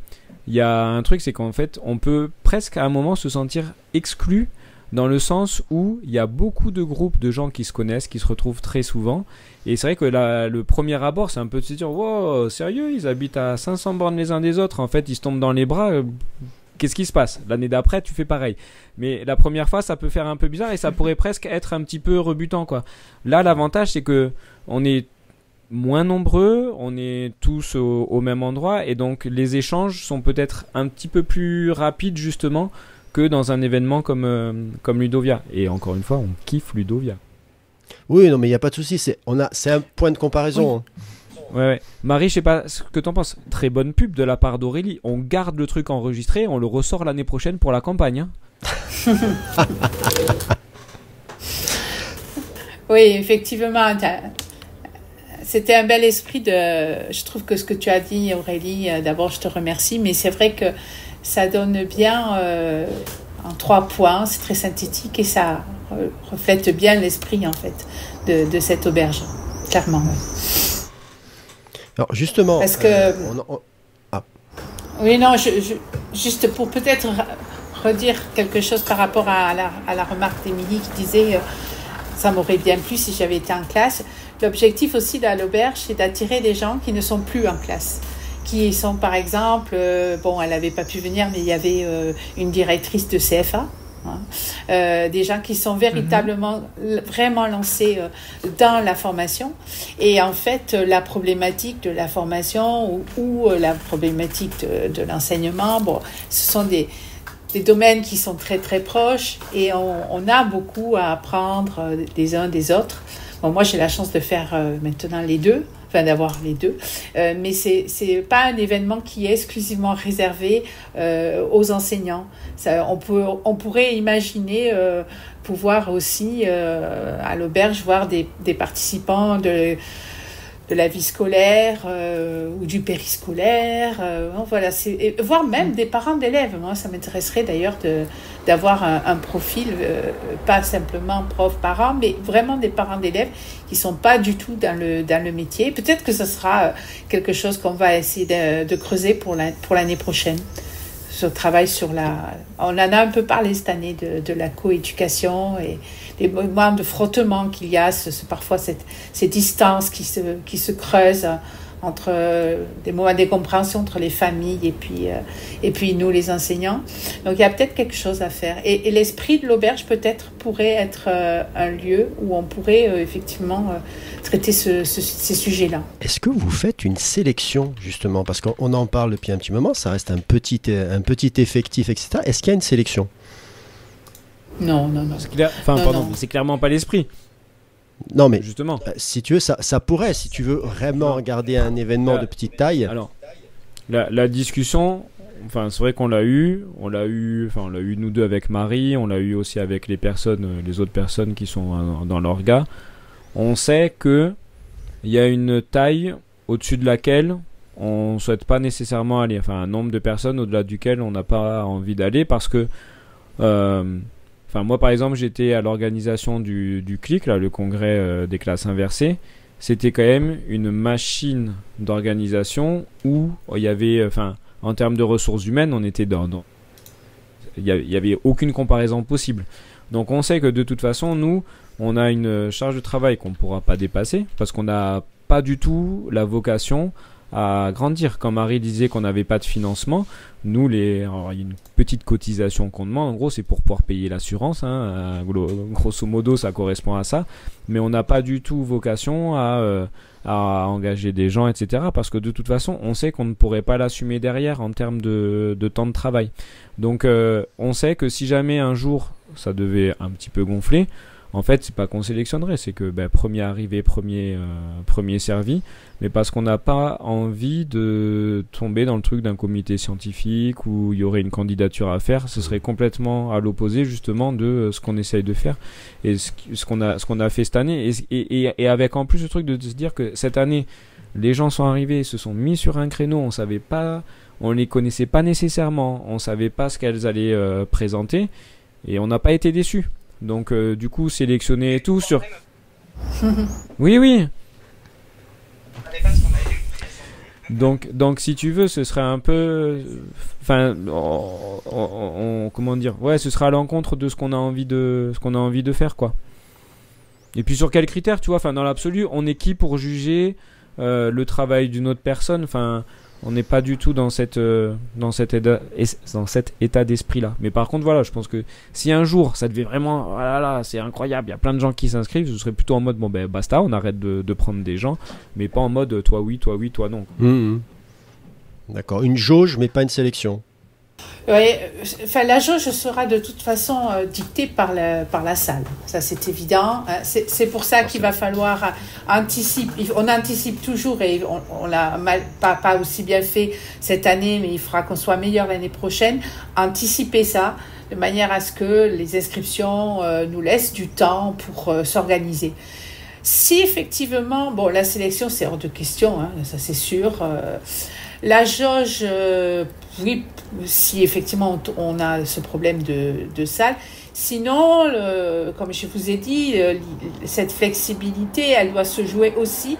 il y a un truc, c'est qu'en fait, on peut presque à un moment se sentir exclu, dans le sens où il y a beaucoup de groupes de gens qui se connaissent, qui se retrouvent très souvent. Et c'est vrai que le premier abord, c'est un peu de se dire « Wow, sérieux, ils habitent à 500 bornes les uns des autres. En fait, ils se tombent dans les bras. Qu'est-ce qui se passe? L'année d'après, tu fais pareil. » Mais la première fois, ça peut faire un peu bizarre et ça pourrait presque être un petit peu rebutant, quoi. Là, l'avantage, c'est que on est moins nombreux, on est tous au même endroit. Et donc, les échanges sont peut-être un petit peu plus rapides, justement, que dans un événement comme Ludovia. Et encore une fois, on kiffe Ludovia. Oui, non, mais il n'y a pas de souci. C'est un point de comparaison. Oui. Ouais. Marie, je sais pas ce que t'en penses. Très bonne pub de la part d'Aurélie. On garde le truc enregistré, on le ressort l'année prochaine pour la campagne. Hein. Oui, effectivement. C'était un bel esprit je trouve que ce que tu as dit, Aurélie, d'abord, je te remercie, mais c'est vrai que ça donne bien en 3 points, c'est très synthétique et ça reflète bien l'esprit en fait de cette auberge, clairement. Ouais. Alors justement, parce que oui, non, juste pour peut-être redire quelque chose par rapport à la remarque d'Émilie qui disait ça m'aurait bien plu si j'avais été en classe. L'objectif aussi de l'auberge, c'est d'attirer des gens qui ne sont plus en classe. Qui sont par exemple, elle n'avait pas pu venir, mais il y avait une directrice de CFA, des gens qui sont véritablement, vraiment lancés dans la formation. Et en fait, la problématique de la formation ou la problématique de l'enseignement, ce sont des domaines qui sont très très proches et on a beaucoup à apprendre des uns des autres. Bon, moi, j'ai la chance de faire maintenant les deux. d'avoir les deux. Mais c'est pas un événement qui est exclusivement réservé aux enseignants. On pourrait imaginer pouvoir aussi à l'auberge voir des participants de la vie scolaire ou du périscolaire, voilà, voire même des parents d'élèves. Moi, ça m'intéresserait d'ailleurs d'avoir un profil, pas simplement prof-parent, mais vraiment des parents d'élèves qui ne sont pas du tout dans le métier. Peut-être que ce sera quelque chose qu'on va essayer de creuser pour l'année prochaine. Je travaille on en a un peu parlé cette année de la coéducation et les moments de frottement qu'il y a, parfois ces distances qui se creusent entre des moments d'incompréhension entre les familles et puis nous les enseignants. Donc il y a peut-être quelque chose à faire. Et l'esprit de l'auberge peut-être pourrait être un lieu où on pourrait effectivement traiter ces sujets-là. Est-ce que vous faites une sélection justement, parce qu'on en parle depuis un petit moment, ça reste un petit effectif, etc. Est-ce qu'il y a une sélection ? Non. C'est clairement pas l'esprit. Non, mais justement, si tu veux, ça pourrait, si tu veux vraiment regarder un événement de petite taille. Alors, la discussion, enfin, c'est vrai qu'on l'a eu nous deux avec Marie, on l'a eu aussi avec les autres personnes qui sont dans l'orga. On sait que il y a une taille au-dessus de laquelle on souhaite pas nécessairement aller, enfin, un nombre de personnes au-delà duquel on n'a pas envie d'aller parce que moi, par exemple, j'étais à l'organisation du CLIC, là, le congrès des classes inversées. C'était quand même une machine d'organisation où il y avait, en termes de ressources humaines, on était il y avait aucune comparaison possible. Donc, on sait que de toute façon, nous, on a une charge de travail qu'on ne pourra pas dépasser parce qu'on n'a pas du tout la vocation à grandir. Quand Marie disait qu'on n'avait pas de financement, nous, alors, il y a une petite cotisation qu'on demande. En gros, c'est pour pouvoir payer l'assurance. Grosso modo, ça correspond à ça. Mais on n'a pas du tout vocation à engager des gens, etc. Parce que de toute façon, on sait qu'on ne pourrait pas l'assumer derrière en termes de temps de travail. Donc, on sait que si jamais un jour, ça devait un petit peu gonfler, en fait, c'est pas qu'on sélectionnerait, c'est que premier arrivé, premier servi, mais parce qu'on n'a pas envie de tomber dans le truc d'un comité scientifique où il y aurait une candidature à faire. Ce serait complètement à l'opposé justement de ce qu'on essaye de faire et ce qu'on a fait cette année. Et avec en plus le truc de se dire que cette année, les gens sont arrivés, se sont mis sur un créneau, on savait pas, on les connaissait pas nécessairement, on savait pas ce qu'elles allaient présenter et on n'a pas été déçus. Donc du coup sélectionner tout sur... Oui. Donc si tu veux, ce serait un peu... comment dire ? Ouais, ce sera à l'encontre de ce qu'on a envie de faire, quoi. Et puis sur quels critères, tu vois ? Enfin, dans l'absolu, on est qui pour juger le travail d'une autre personne ? Enfin... On n'est pas du tout dans cet état d'esprit-là. Mais par contre, voilà, je pense que si un jour, ça devait vraiment... Oh là là, c'est incroyable, il y a plein de gens qui s'inscrivent, ce serait plutôt en mode, basta, on arrête de prendre des gens, mais pas en mode, toi oui, toi non. D'accord, une jauge, mais pas une sélection. Oui, la jauge sera de toute façon dictée par la salle. Ça, c'est évident. C'est pour ça qu'il va falloir anticiper. On anticipe toujours et on l'a pas aussi bien fait cette année, mais il faudra qu'on soit meilleur l'année prochaine. Anticiper ça de manière à ce que les inscriptions nous laissent du temps pour s'organiser. Si effectivement, la sélection, c'est hors de question, ça c'est sûr. La jauge, oui, si effectivement on a ce problème de salle. Sinon, comme je vous ai dit, cette flexibilité, elle doit se jouer aussi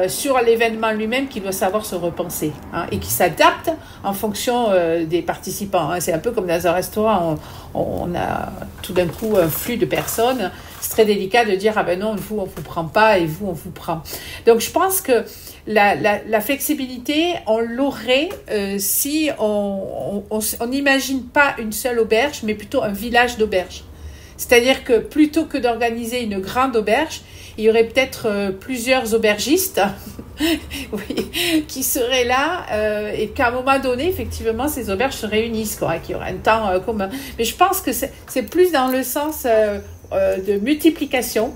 sur l'événement lui-même qui doit savoir se repenser et qui s'adapte en fonction des participants. C'est un peu comme dans un restaurant, on a tout d'un coup un flux de personnes. C'est très délicat de dire « Ah ben non, vous on vous prend pas et vous on vous prend ». Donc je pense que la flexibilité, on l'aurait si on n'imagine pas une seule auberge, mais plutôt un village d'auberges. C'est-à-dire que plutôt que d'organiser une grande auberge, il y aurait peut-être plusieurs aubergistes qui seraient là et qu'à un moment donné, effectivement, ces auberges se réunissent, qu'il y aurait un temps commun. Mais je pense que c'est plus dans le sens de multiplication,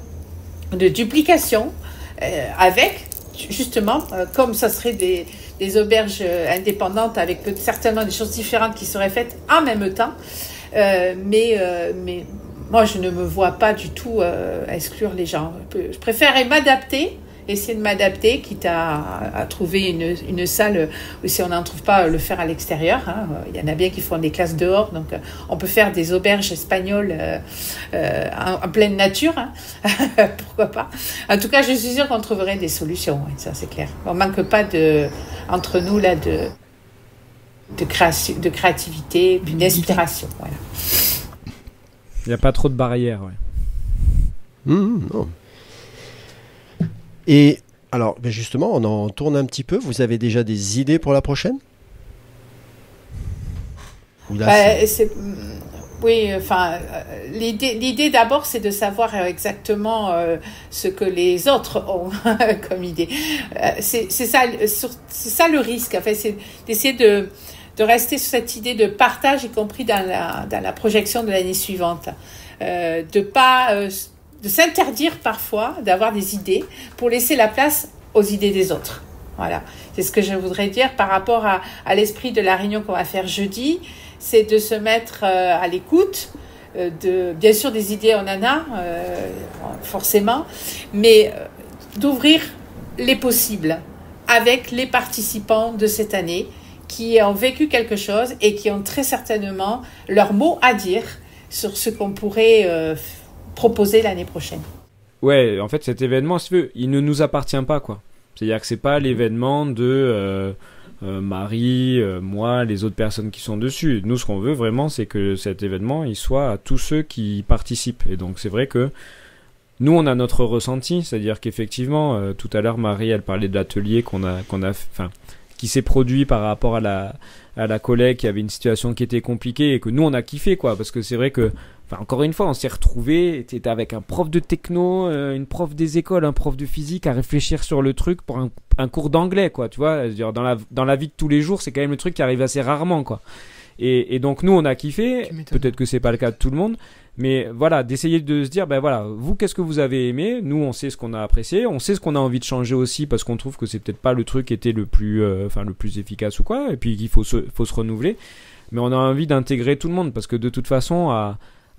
de duplication, avec justement, comme ça serait des auberges indépendantes avec certainement des choses différentes qui seraient faites en même temps, mais moi je ne me vois pas du tout exclure les gens. Je préférerais essayer de m'adapter, quitte à trouver une salle, si on n'en trouve pas, le faire à l'extérieur. Hein. Il y en a bien qui font des classes dehors, donc on peut faire des auberges espagnoles en pleine nature. Hein. Pourquoi pas. En tout cas, je suis sûre qu'on trouverait des solutions, hein, ça c'est clair. On ne manque pas entre nous là, de créativité, d'inspiration. Voilà. Il n'y a pas trop de barrières. Ouais. Non. Et alors, justement, on en tourne un petit peu. Vous avez déjà des idées pour la prochaine ? Oui, enfin, l'idée d'abord, c'est de savoir exactement ce que les autres ont comme idée. C'est ça le risque. En fait, c'est d'essayer de rester sur cette idée de partage, y compris dans la projection de l'année suivante. De s'interdire parfois d'avoir des idées pour laisser la place aux idées des autres. Voilà, c'est ce que je voudrais dire par rapport à l'esprit de la réunion qu'on va faire jeudi, c'est de se mettre à l'écoute. Bien sûr, des idées, on en a, forcément, mais d'ouvrir les possibles avec les participants de cette année qui ont vécu quelque chose et qui ont très certainement leur mot à dire sur ce qu'on pourrait proposer l'année prochaine. Ouais, en fait, cet événement, si tu veux, il ne nous appartient pas, quoi. C'est-à-dire que c'est pas l'événement de Marie, moi, les autres personnes qui sont dessus. Nous, ce qu'on veut vraiment, c'est que cet événement, il soit à tous ceux qui participent. Et donc, c'est vrai que nous, on a notre ressenti, c'est-à-dire qu'effectivement, tout à l'heure, Marie, elle parlait de l'atelier qui s'est produit par rapport à la collègue qui avait une situation qui était compliquée et que nous, on a kiffé, quoi, parce que c'est vrai que encore une fois, on s'est retrouvés, t'étais avec un prof de techno, une prof des écoles, un prof de physique à réfléchir sur le truc pour un cours d'anglais, quoi, tu vois. Dans la vie de tous les jours, c'est quand même le truc qui arrive assez rarement, quoi. Et donc, nous, on a kiffé. Peut-être que c'est pas le cas de tout le monde. Mais voilà, d'essayer de se dire, ben voilà, vous, qu'est-ce que vous avez aimé ? Nous, on sait ce qu'on a apprécié. On sait ce qu'on a envie de changer aussi parce qu'on trouve que c'est peut-être pas le truc qui était le plus efficace ou quoi. Et puis, il faut se renouveler. Mais on a envie d'intégrer tout le monde parce que de toute façon,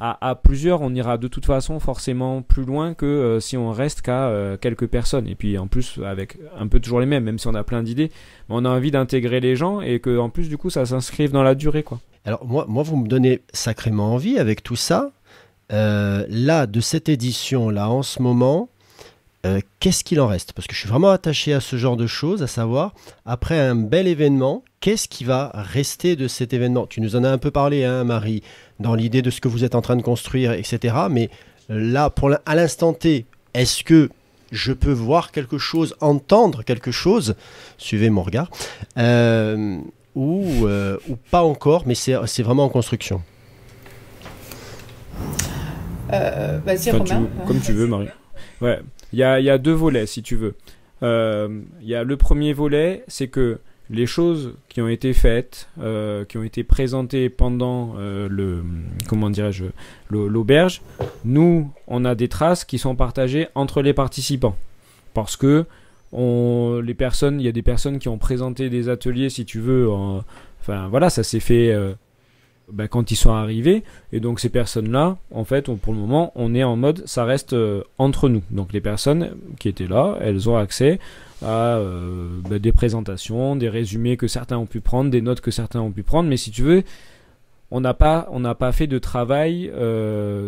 à plusieurs, on ira de toute façon forcément plus loin que si on reste qu'à quelques personnes. Et puis en plus, avec un peu toujours les mêmes, même si on a plein d'idées, on a envie d'intégrer les gens et qu'en plus, du coup, ça s'inscrive dans la durée, quoi. Alors moi, vous me donnez sacrément envie avec tout ça. Là, de cette édition-là, en ce moment, qu'est-ce qu'il en reste ? Parce que je suis vraiment attaché à ce genre de choses, à savoir, après un bel événement, qu'est-ce qui va rester de cet événement ? Tu nous en as un peu parlé, hein, Marie, dans l'idée de ce que vous êtes en train de construire, etc. Mais là, à l'instant T, est-ce que je peux voir quelque chose, entendre quelque chose ? Suivez mon regard. Ou pas encore, mais c'est vraiment en construction. Vas-y, Romain. Comme tu veux, Marie. Ouais. Il y a deux volets, si tu veux. Il y a le premier volet, c'est que les choses qui ont été faites, qui ont été présentées pendant l'auberge, nous, on a des traces qui sont partagées entre les participants. Parce que il y a des personnes qui ont présenté des ateliers, si tu veux, ça s'est fait quand ils sont arrivés, et donc ces personnes-là, en fait, pour le moment, on est en mode, ça reste entre nous. Donc les personnes qui étaient là, elles ont accès à des présentations, des résumés que certains ont pu prendre, des notes que certains ont pu prendre, mais si tu veux, on n'a pas fait de travail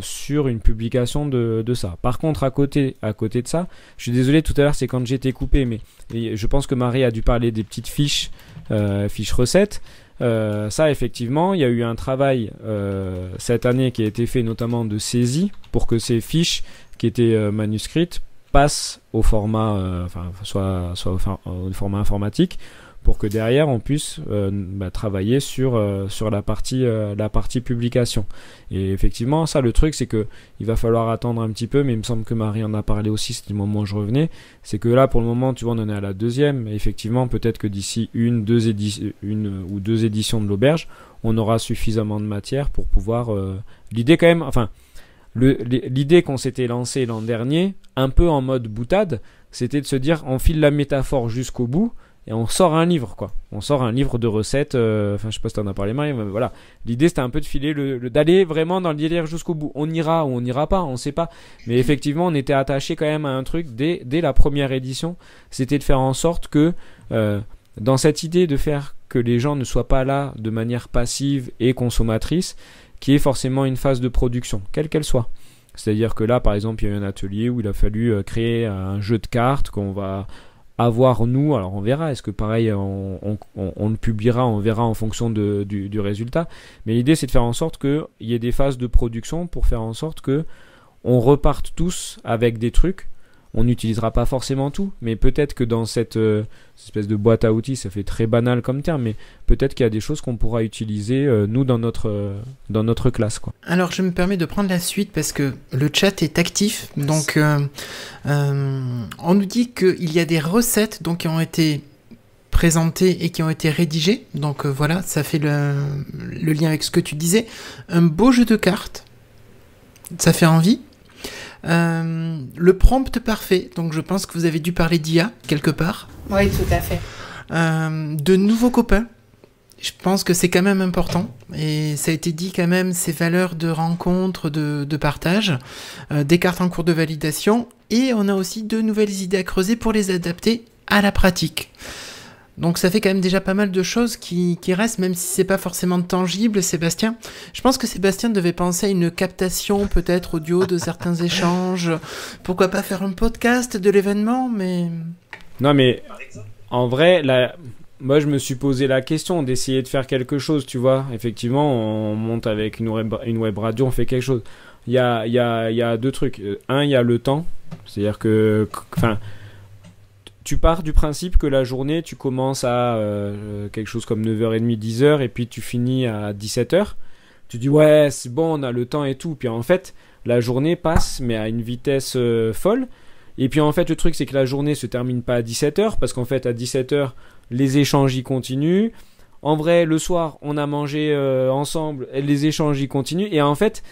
sur une publication de ça. Par contre, à côté de ça, je suis désolé, tout à l'heure, c'est quand j'étais coupé, mais je pense que Marie a dû parler des petites fiches recettes. Ça, effectivement, il y a eu un travail cette année qui a été fait notamment de saisie pour que ces fiches qui étaient manuscrites passent au format, soit au format informatique, pour que derrière on puisse travailler sur la partie publication. Et effectivement, ça, le truc, c'est que il va falloir attendre un petit peu, mais il me semble que Marie en a parlé aussi, c'était le moment où je revenais. C'est que là, pour le moment, tu vois, on en est à la deuxième. Et effectivement, peut-être que d'ici une ou deux éditions de l'auberge, on aura suffisamment de matière pour pouvoir. L'idée quand même, l'idée qu'on s'était lancée l'an dernier, un peu en mode boutade, c'était de se dire on file la métaphore jusqu'au bout et on sort un livre, quoi. On sort un livre de recettes, je sais pas si t'en as parlé, Marie, mais voilà. L'idée, c'était un peu de filer d'aller vraiment dans le délire jusqu'au bout. On ira ou on n'ira pas, on sait pas. Mais effectivement, on était attaché quand même à un truc dès la première édition. C'était de faire en sorte que, dans cette idée de faire que les gens ne soient pas là de manière passive et consommatrice, qu'il y ait forcément une phase de production, quelle qu'elle soit. C'est-à-dire que là, par exemple, il y a eu un atelier où il a fallu créer un jeu de cartes qu'on va avoir nous, alors on verra, est-ce que pareil on le publiera, on verra en fonction du résultat, mais l'idée c'est de faire en sorte qu'il y ait des phases de production pour faire en sorte que on reparte tous avec des trucs. On n'utilisera pas forcément tout, mais peut-être que dans cette espèce de boîte à outils, ça fait très banal comme terme, mais peut-être qu'il y a des choses qu'on pourra utiliser, nous, dans notre classe, quoi. Alors, je me permets de prendre la suite parce que le chat est actif. Donc, on nous dit qu'il y a des recettes donc, qui ont été présentées et qui ont été rédigées. Donc, voilà, ça fait le lien avec ce que tu disais. Un beau jeu de cartes. Ça fait envie. Le prompt parfait, donc je pense que vous avez dû parler d'IA quelque part. Oui, tout à fait. De nouveaux copains, je pense que c'est quand même important, et ça a été dit quand même, ces valeurs de rencontre, de partage, des cartes en cours de validation, et on a aussi de nouvelles idées à creuser pour les adapter à la pratique. Donc ça fait quand même déjà pas mal de choses qui restent, même si c'est pas forcément tangible, Sébastien. Je pense que Sébastien devait penser à une captation peut-être audio de certains échanges. Pourquoi pas faire un podcast de l'événement, mais... Non mais, en vrai, moi je me suis posé la question d'essayer de faire quelque chose, tu vois. Effectivement, on monte avec une web radio, on fait quelque chose. Il y a deux trucs. Un, il y a le temps. C'est-à-dire que... Tu pars du principe que la journée, tu commences à quelque chose comme 9h30, 10h, et puis tu finis à 17h. Tu dis, ouais, c'est bon, on a le temps et tout. Puis en fait, la journée passe, mais à une vitesse folle. Et puis en fait, le truc, c'est que la journée se termine pas à 17h, parce qu'en fait, à 17h, les échanges y continuent. En vrai, le soir, on a mangé ensemble, et les échanges y continuent. Et en fait,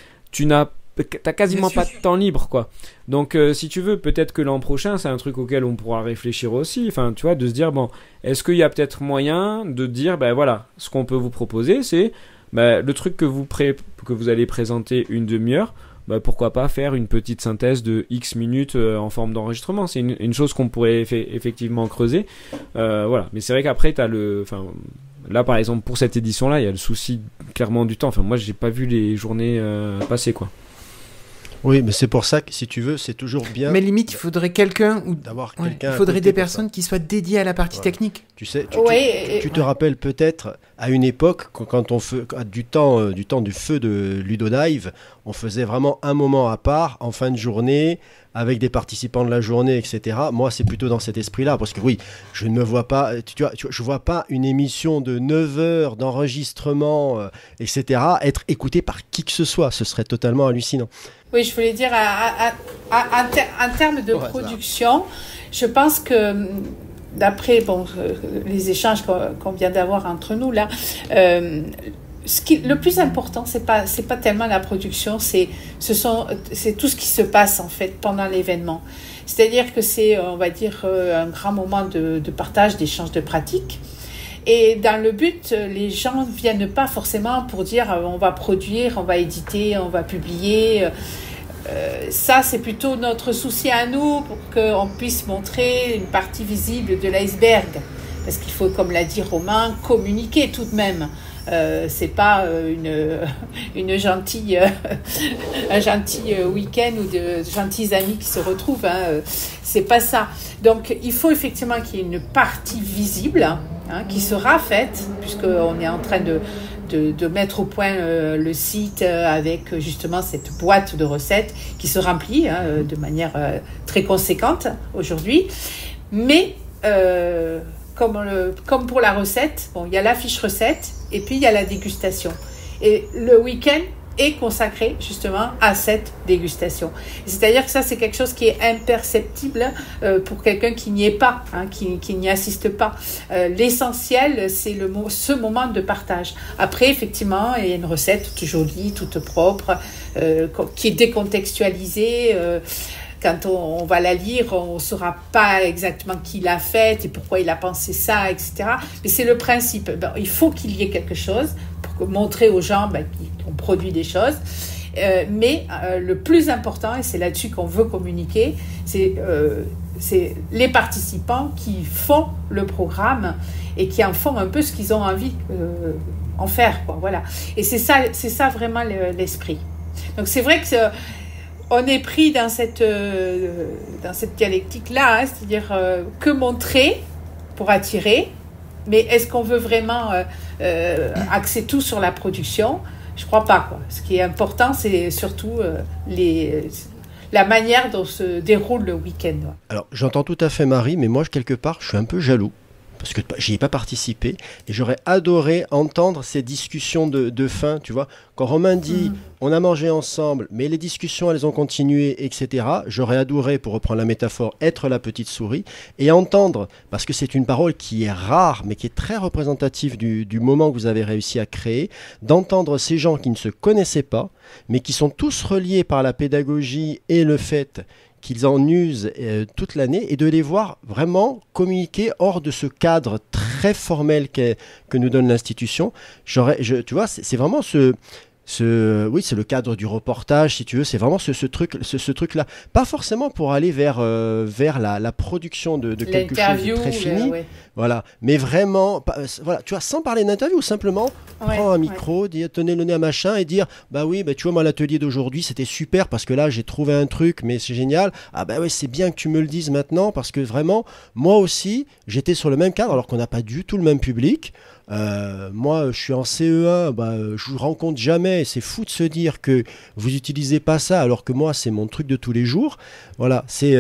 t'as quasiment pas de temps libre, quoi. Donc si tu veux, peut-être que l'an prochain c'est un truc auquel on pourra réfléchir aussi, enfin tu vois, de se dire bon, est-ce qu'il y a peut-être moyen de dire ben voilà, ce qu'on peut vous proposer c'est le truc que vous allez présenter une demi-heure, pourquoi pas faire une petite synthèse de X minutes en forme d'enregistrement. C'est une chose qu'on pourrait effectivement creuser, voilà. Mais c'est vrai qu'après t'as là par exemple pour cette édition là il y a le souci clairement du temps. Enfin moi j'ai pas vu les journées passer, quoi. Oui, mais c'est pour ça que si tu veux, c'est toujours bien. Mais limite, il faudrait quelqu'un ou d'avoir quelqu'un. Il faudrait des personnes qui soient dédiées à la partie technique. Tu sais, tu te rappelles peut-être à une époque quand on fait du temps du feu de Ludodive, on faisait vraiment un moment à part en fin de journée avec des participants de la journée, etc. Moi, c'est plutôt dans cet esprit-là, parce que oui, je ne me vois pas, je vois pas une émission de 9 heures d'enregistrement, etc., être écoutée par qui que ce soit. Ce serait totalement hallucinant. Oui, je voulais dire, en termes de production, je pense que, d'après les échanges qu'on vient d'avoir entre nous, là, le plus important, c'est pas tellement la production, c'est tout ce qui se passe en fait pendant l'événement. C'est-à-dire que c'est, on va dire, un grand moment de partage, d'échange de pratiques. Et dans le but, les gens viennent pas forcément pour dire on va produire, on va éditer, on va publier. Ça, c'est plutôt notre souci à nous pour qu'on puisse montrer une partie visible de l'iceberg. Parce qu'il faut, comme l'a dit Romain, communiquer tout de même. C'est pas un gentil week-end ou de gentils amis qui se retrouvent, hein. C'est pas ça. Donc il faut effectivement qu'il y ait une partie visible, hein, qui sera faite, puisqu'on est en train de mettre au point le site avec justement cette boîte de recettes qui se remplit, hein, de manière très conséquente aujourd'hui. Mais comme pour la recette, il y a la fiche recette et puis il y a la dégustation. Et le week-end est consacré justement à cette dégustation. C'est-à-dire que ça, c'est quelque chose qui est imperceptible pour quelqu'un qui n'y est pas, hein, qui n'y assiste pas. L'essentiel, c'est ce moment de partage. Après, effectivement, il y a une recette toute jolie, toute propre, qui est décontextualisée. quand on va la lire, on ne saura pas exactement qui l'a faite et pourquoi il a pensé ça, etc. Mais c'est le principe. Ben, il faut qu'il y ait quelque chose pour montrer aux gens qu'on produit des choses. Mais le plus important, et c'est là-dessus qu'on veut communiquer, c'est les participants qui font le programme et qui en font un peu ce qu'ils ont envie en faire, quoi, voilà. Et c'est ça vraiment l'esprit. Donc c'est vrai que on est pris dans cette dialectique-là, hein, c'est-à-dire que montrer pour attirer, mais est-ce qu'on veut vraiment axer tout sur la production ? Je crois pas, quoi. Ce qui est important, c'est surtout la manière dont se déroule le week-end. Alors, j'entends tout à fait Marie, mais moi, quelque part, je suis un peu jaloux, parce que j'y ai pas participé, et j'aurais adoré entendre ces discussions de fin, tu vois. Quand Romain dit, on a mangé ensemble, mais les discussions, elles ont continué, etc., j'aurais adoré, pour reprendre la métaphore, être la petite souris, et entendre, parce que c'est une parole qui est rare, mais qui est très représentative du moment que vous avez réussi à créer, d'entendre ces gens qui ne se connaissaient pas, mais qui sont tous reliés par la pédagogie et le fait qu'ils en usent toute l'année, et de les voir vraiment communiquer hors de ce cadre très formel que nous donne l'institution. Tu vois, c'est vraiment oui, c'est le cadre du reportage, si tu veux, c'est vraiment ce truc-là. Pas forcément pour aller vers la production de quelque chose de très fini, voilà, mais vraiment, voilà, tu vois, sans parler d'interview, simplement prendre un micro, dire, tenez le nez à machin et dire, bah oui, tu vois, moi, l'atelier d'aujourd'hui, c'était super parce que là, j'ai trouvé un truc, mais c'est génial. Ah bah ouais, c'est bien que tu me le dises maintenant parce que vraiment, moi aussi, j'étais sur le même cadre alors qu'on n'a pas du tout le même public. Moi, je suis en CE1, je vous rencontre jamais. C'est fou de se dire que vous n'utilisez pas ça, alors que moi, c'est mon truc de tous les jours. Voilà, c'est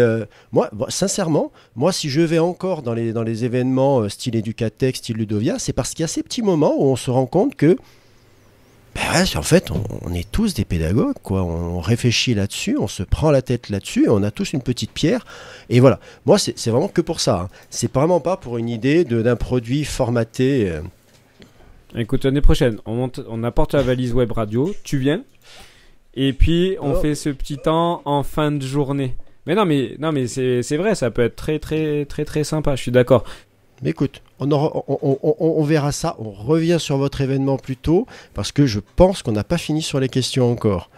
moi, sincèrement, moi, si je vais encore dans les événements style Educatech, style Ludovia, c'est parce qu'il y a ces petits moments où on se rend compte que, en fait, on est tous des pédagogues, quoi. On réfléchit là-dessus, on se prend la tête là-dessus, et on a tous une petite pierre. Et voilà, moi, c'est vraiment que pour ça. Hein. C'est vraiment pas pour une idée d'un produit formaté. Écoute, l'année prochaine, on apporte la valise web radio, tu viens, et puis on fait ce petit temps en fin de journée. Mais non, mais c'est vrai, ça peut être très, très, très, très sympa, je suis d'accord. Mais écoute, on verra ça, on revient sur votre événement plus tôt, parce que je pense qu'on n'a pas fini sur les questions encore.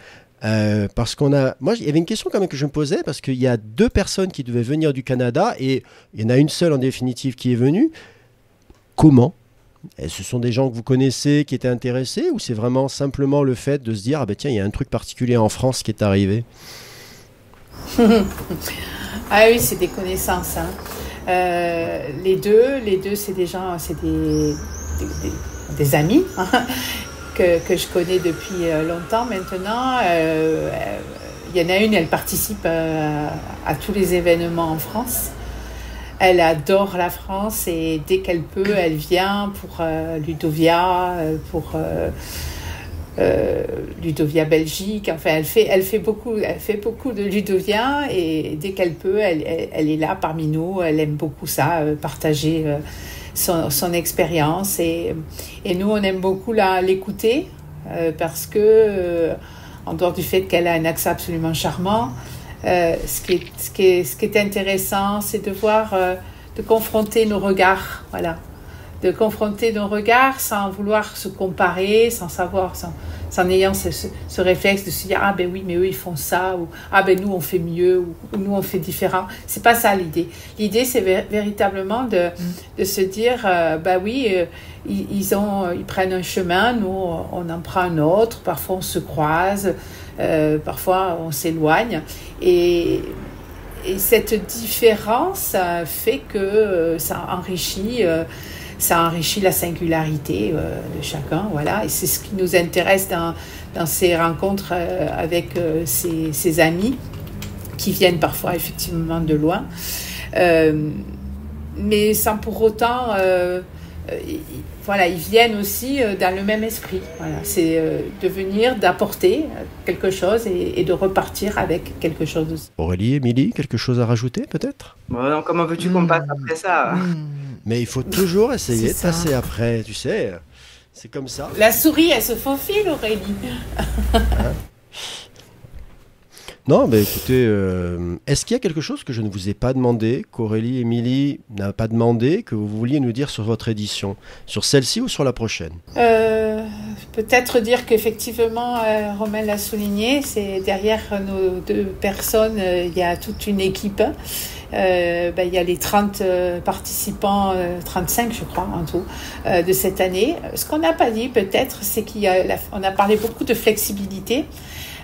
Parce moi, il y avait une question quand même que je me posais, parce qu'il y a 2 personnes qui devaient venir du Canada, et il y en a une seule en définitive qui est venue. Comment ? Ce sont des gens que vous connaissez, qui étaient intéressés, ou c'est vraiment simplement le fait de se dire, tiens, il y a un truc particulier en France qui est arrivé? Ah oui, c'est des connaissances. Hein. Les deux, c'est des gens, c'est des amis hein, que je connais depuis longtemps maintenant. Il y en a une, elle participe à tous les événements en France. Elle adore la France et dès qu'elle peut, elle vient pour Ludovia, pour Ludovia Belgique. Enfin, elle fait beaucoup de Ludovia et dès qu'elle peut, elle est là parmi nous. Elle aime beaucoup ça, partager son expérience et nous, on aime beaucoup l'écouter parce que en dehors du fait qu'elle a un accent absolument charmant. Ce qui est intéressant, c'est de voir, de confronter nos regards, voilà, de confronter nos regards sans vouloir se comparer, sans ayant ce réflexe de se dire ah ben oui mais eux ils font ça ou ah ben nous on fait mieux ou nous on fait différent. C'est pas ça l'idée. L'idée c'est véritablement de se dire bah oui ils prennent un chemin, nous on en prend un autre. Parfois on se croise. Parfois on s'éloigne et cette différence fait que ça enrichit la singularité de chacun, voilà, et c'est ce qui nous intéresse dans ces rencontres avec ces amis qui viennent parfois effectivement de loin, mais sans pour autant voilà, ils viennent aussi dans le même esprit. Voilà, c'est de venir, d'apporter quelque chose et de repartir avec quelque chose aussi. Aurélie, Émilie, quelque chose à rajouter peut-être ? Bon, comment veux-tu qu'on passe après ça Mais il faut toujours essayer de passer après, tu sais. C'est comme ça. La souris, elle se faufile, Aurélie. Non, mais écoutez, est-ce qu'il y a quelque chose que je ne vous ai pas demandé, qu'Aurélie, Émilie n'a pas demandé, que vous vouliez nous dire sur votre édition, sur celle-ci ou sur la prochaine? Peut-être dire qu'effectivement, Romain l'a souligné, c'est derrière nos 2 personnes, il y a toute une équipe. Il y a les 30 participants, 35 je crois en tout, de cette année. Ce qu'on n'a pas dit peut-être, c'est on a parlé beaucoup de flexibilité.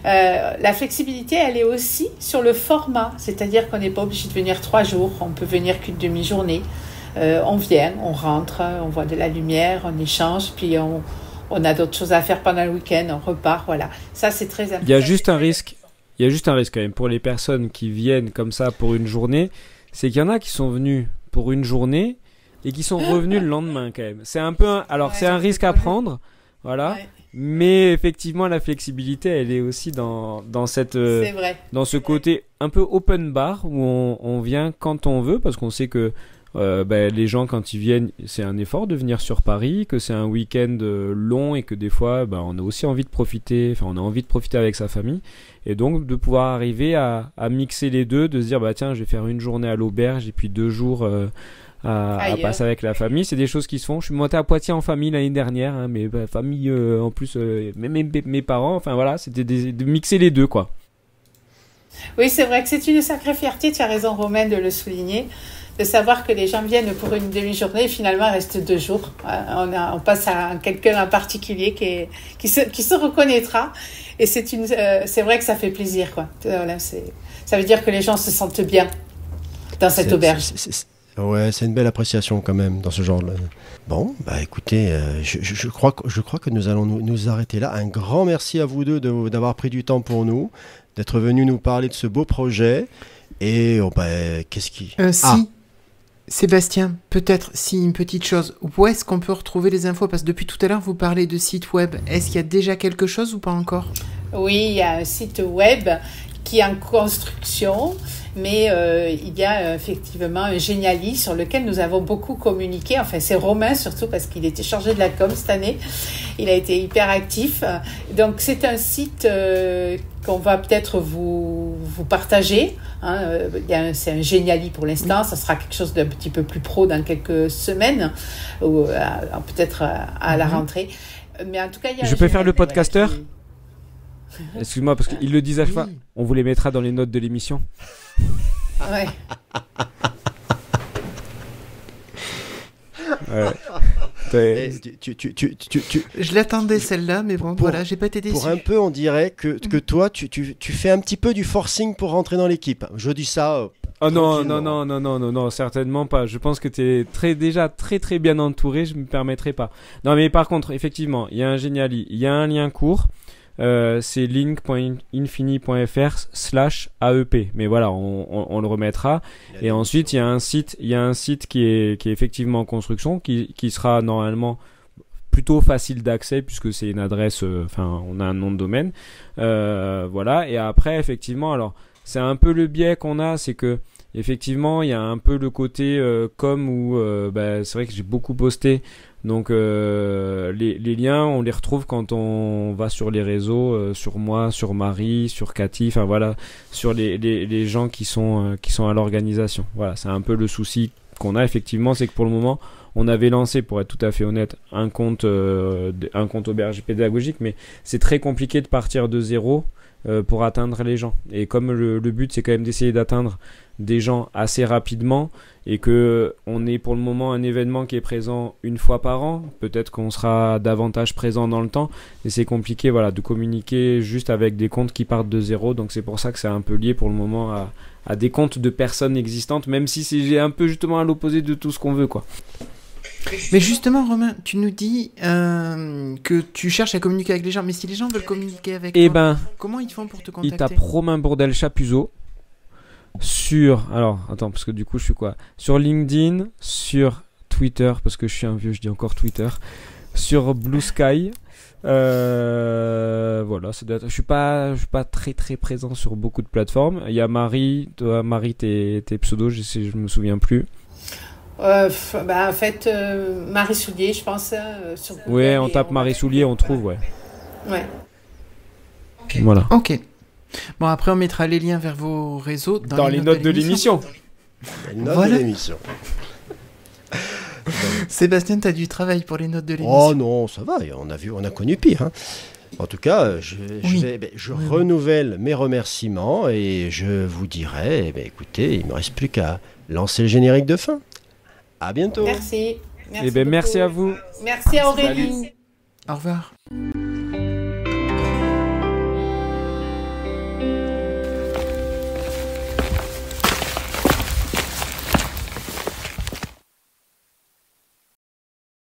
La flexibilité, elle est aussi sur le format, c'est-à-dire qu'on n'est pas obligé de venir 3 jours, on peut venir qu'une demi-journée. On vient, on rentre, on voit de la lumière, on échange, puis on a d'autres choses à faire pendant le week-end, on repart, voilà. Ça, c'est très important. Il y a juste un risque quand même pour les personnes qui viennent comme ça pour une journée, c'est qu'il y en a qui sont venus pour une journée et qui sont revenus le lendemain quand même. C'est un peu c'est un risque à prendre, voilà. Ouais. Mais effectivement, la flexibilité, elle est aussi dans ce côté un peu open bar où on vient quand on veut, parce qu'on sait que les gens, quand ils viennent, c'est un effort de venir sur Paris, que c'est un week-end long et que des fois, on a aussi envie de profiter, on a envie de profiter avec sa famille. Et donc, de pouvoir arriver à mixer les deux, de se dire, tiens, je vais faire une journée à l'auberge et puis 2 jours à passer avec la famille. C'est des choses qui se font. Je suis monté à Poitiers en famille l'année dernière, hein, mais famille, en plus, mes parents, enfin voilà, c'était de mixer les deux, quoi. Oui, c'est vrai que c'est une sacrée fierté, tu as raison Romain de le souligner, de savoir que les gens viennent pour une demi-journée et finalement restent 2 jours. On passe à quelqu'un en particulier qui se reconnaîtra, et c'est vrai que ça fait plaisir, quoi. Voilà, ça veut dire que les gens se sentent bien dans cette auberge. Ouais, c'est une belle appréciation quand même dans ce genre-là. Bon, écoutez, je crois que nous allons nous arrêter là. Un grand merci à vous deux d'avoir pris du temps pour nous, d'être venus nous parler de ce beau projet. Et qu'est-ce qui... Sébastien, peut-être une petite chose. Où est-ce qu'on peut retrouver les infos? Parce que depuis tout à l'heure, vous parlez de site web. Est-ce qu'il y a déjà quelque chose ou pas encore? Oui, il y a un site web qui est en construction, mais il y a effectivement un Geniali sur lequel nous avons beaucoup communiqué. Enfin, c'est Romain surtout parce qu'il était chargé de la com cette année. Il a été hyper actif. Donc, c'est un site qu'on va peut-être vous partager. Hein. C'est un Geniali pour l'instant. Ça sera quelque chose d'un petit peu plus pro dans quelques semaines, ou peut-être à la rentrée. Mais en tout cas, il y a Je peux faire le podcasteur Excuse-moi, parce qu'ils le disent à chaque fois. On vous les mettra dans les notes de l'émission. Ouais. Je l'attendais celle-là, mais bon, voilà, j'ai pas été déçu. Pour un peu, on dirait que toi, tu fais un petit peu du forcing pour rentrer dans l'équipe. Je dis ça. Oh non, certainement pas. Je pense que tu es déjà très très bien entouré, je me permettrai pas. Non, mais par contre, effectivement, il y a un Geniali, il y a un lien court. C'est link.infini.fr/AEP, mais voilà, on le remettra. Et ensuite, il y a un site qui est effectivement en construction, qui sera normalement plutôt facile d'accès puisque c'est une adresse, on a un nom de domaine, voilà. Et après, effectivement, alors c'est un peu le biais qu'on a, c'est que effectivement, il y a un peu le côté com où c'est vrai que j'ai beaucoup posté. Donc les liens, on les retrouve quand on va sur les réseaux, sur moi, sur Marie, sur Cathy, enfin voilà, sur les gens qui sont à l'organisation. Voilà, c'est un peu le souci qu'on a effectivement, c'est que pour le moment, on avait lancé, pour être tout à fait honnête, un compte auberge pédagogique, mais c'est très compliqué de partir de zéro pour atteindre les gens. Et comme le but, c'est quand même d'essayer d'atteindre des gens assez rapidement, et que on est pour le moment un événement qui est présent une fois par an, peut-être qu'on sera davantage présent dans le temps, et c'est compliqué, voilà, de communiquer juste avec des comptes qui partent de zéro. Donc c'est pour ça que c'est un peu lié pour le moment à des comptes de personnes existantes, même si c'est un peu justement à l'opposé de tout ce qu'on veut, quoi. Mais justement, Romain, tu nous dis que tu cherches à communiquer avec les gens, mais si les gens veulent communiquer avec toi, comment ils font pour te contacter? Ils tapent Romain Bourdel Chapuzot parce que du coup je suis quoi, sur LinkedIn, sur Twitter, parce que je suis un vieux, je dis encore Twitter, sur Blue Sky, voilà, je suis pas très très présent sur beaucoup de plateformes. Il y a Marie, toi Marie, tes pseudos, je me souviens plus. En fait, Marie Soulier, je pense. Sur Google, on tape Marie Soulier, on trouve, ouais. Ouais. Okay. Voilà. Ok. Bon, après, on mettra les liens vers vos réseaux dans les notes de l'émission. Les notes de l'émission. Sébastien, t'as du travail pour les notes de l'émission. Oh non, ça va, on a connu pire. Hein. En tout cas, je renouvelle mes remerciements et je vous dirai, écoutez, il ne me reste plus qu'à lancer le générique de fin. À bientôt. Merci. Merci à vous. Merci à Aurélie. Salut. Au revoir.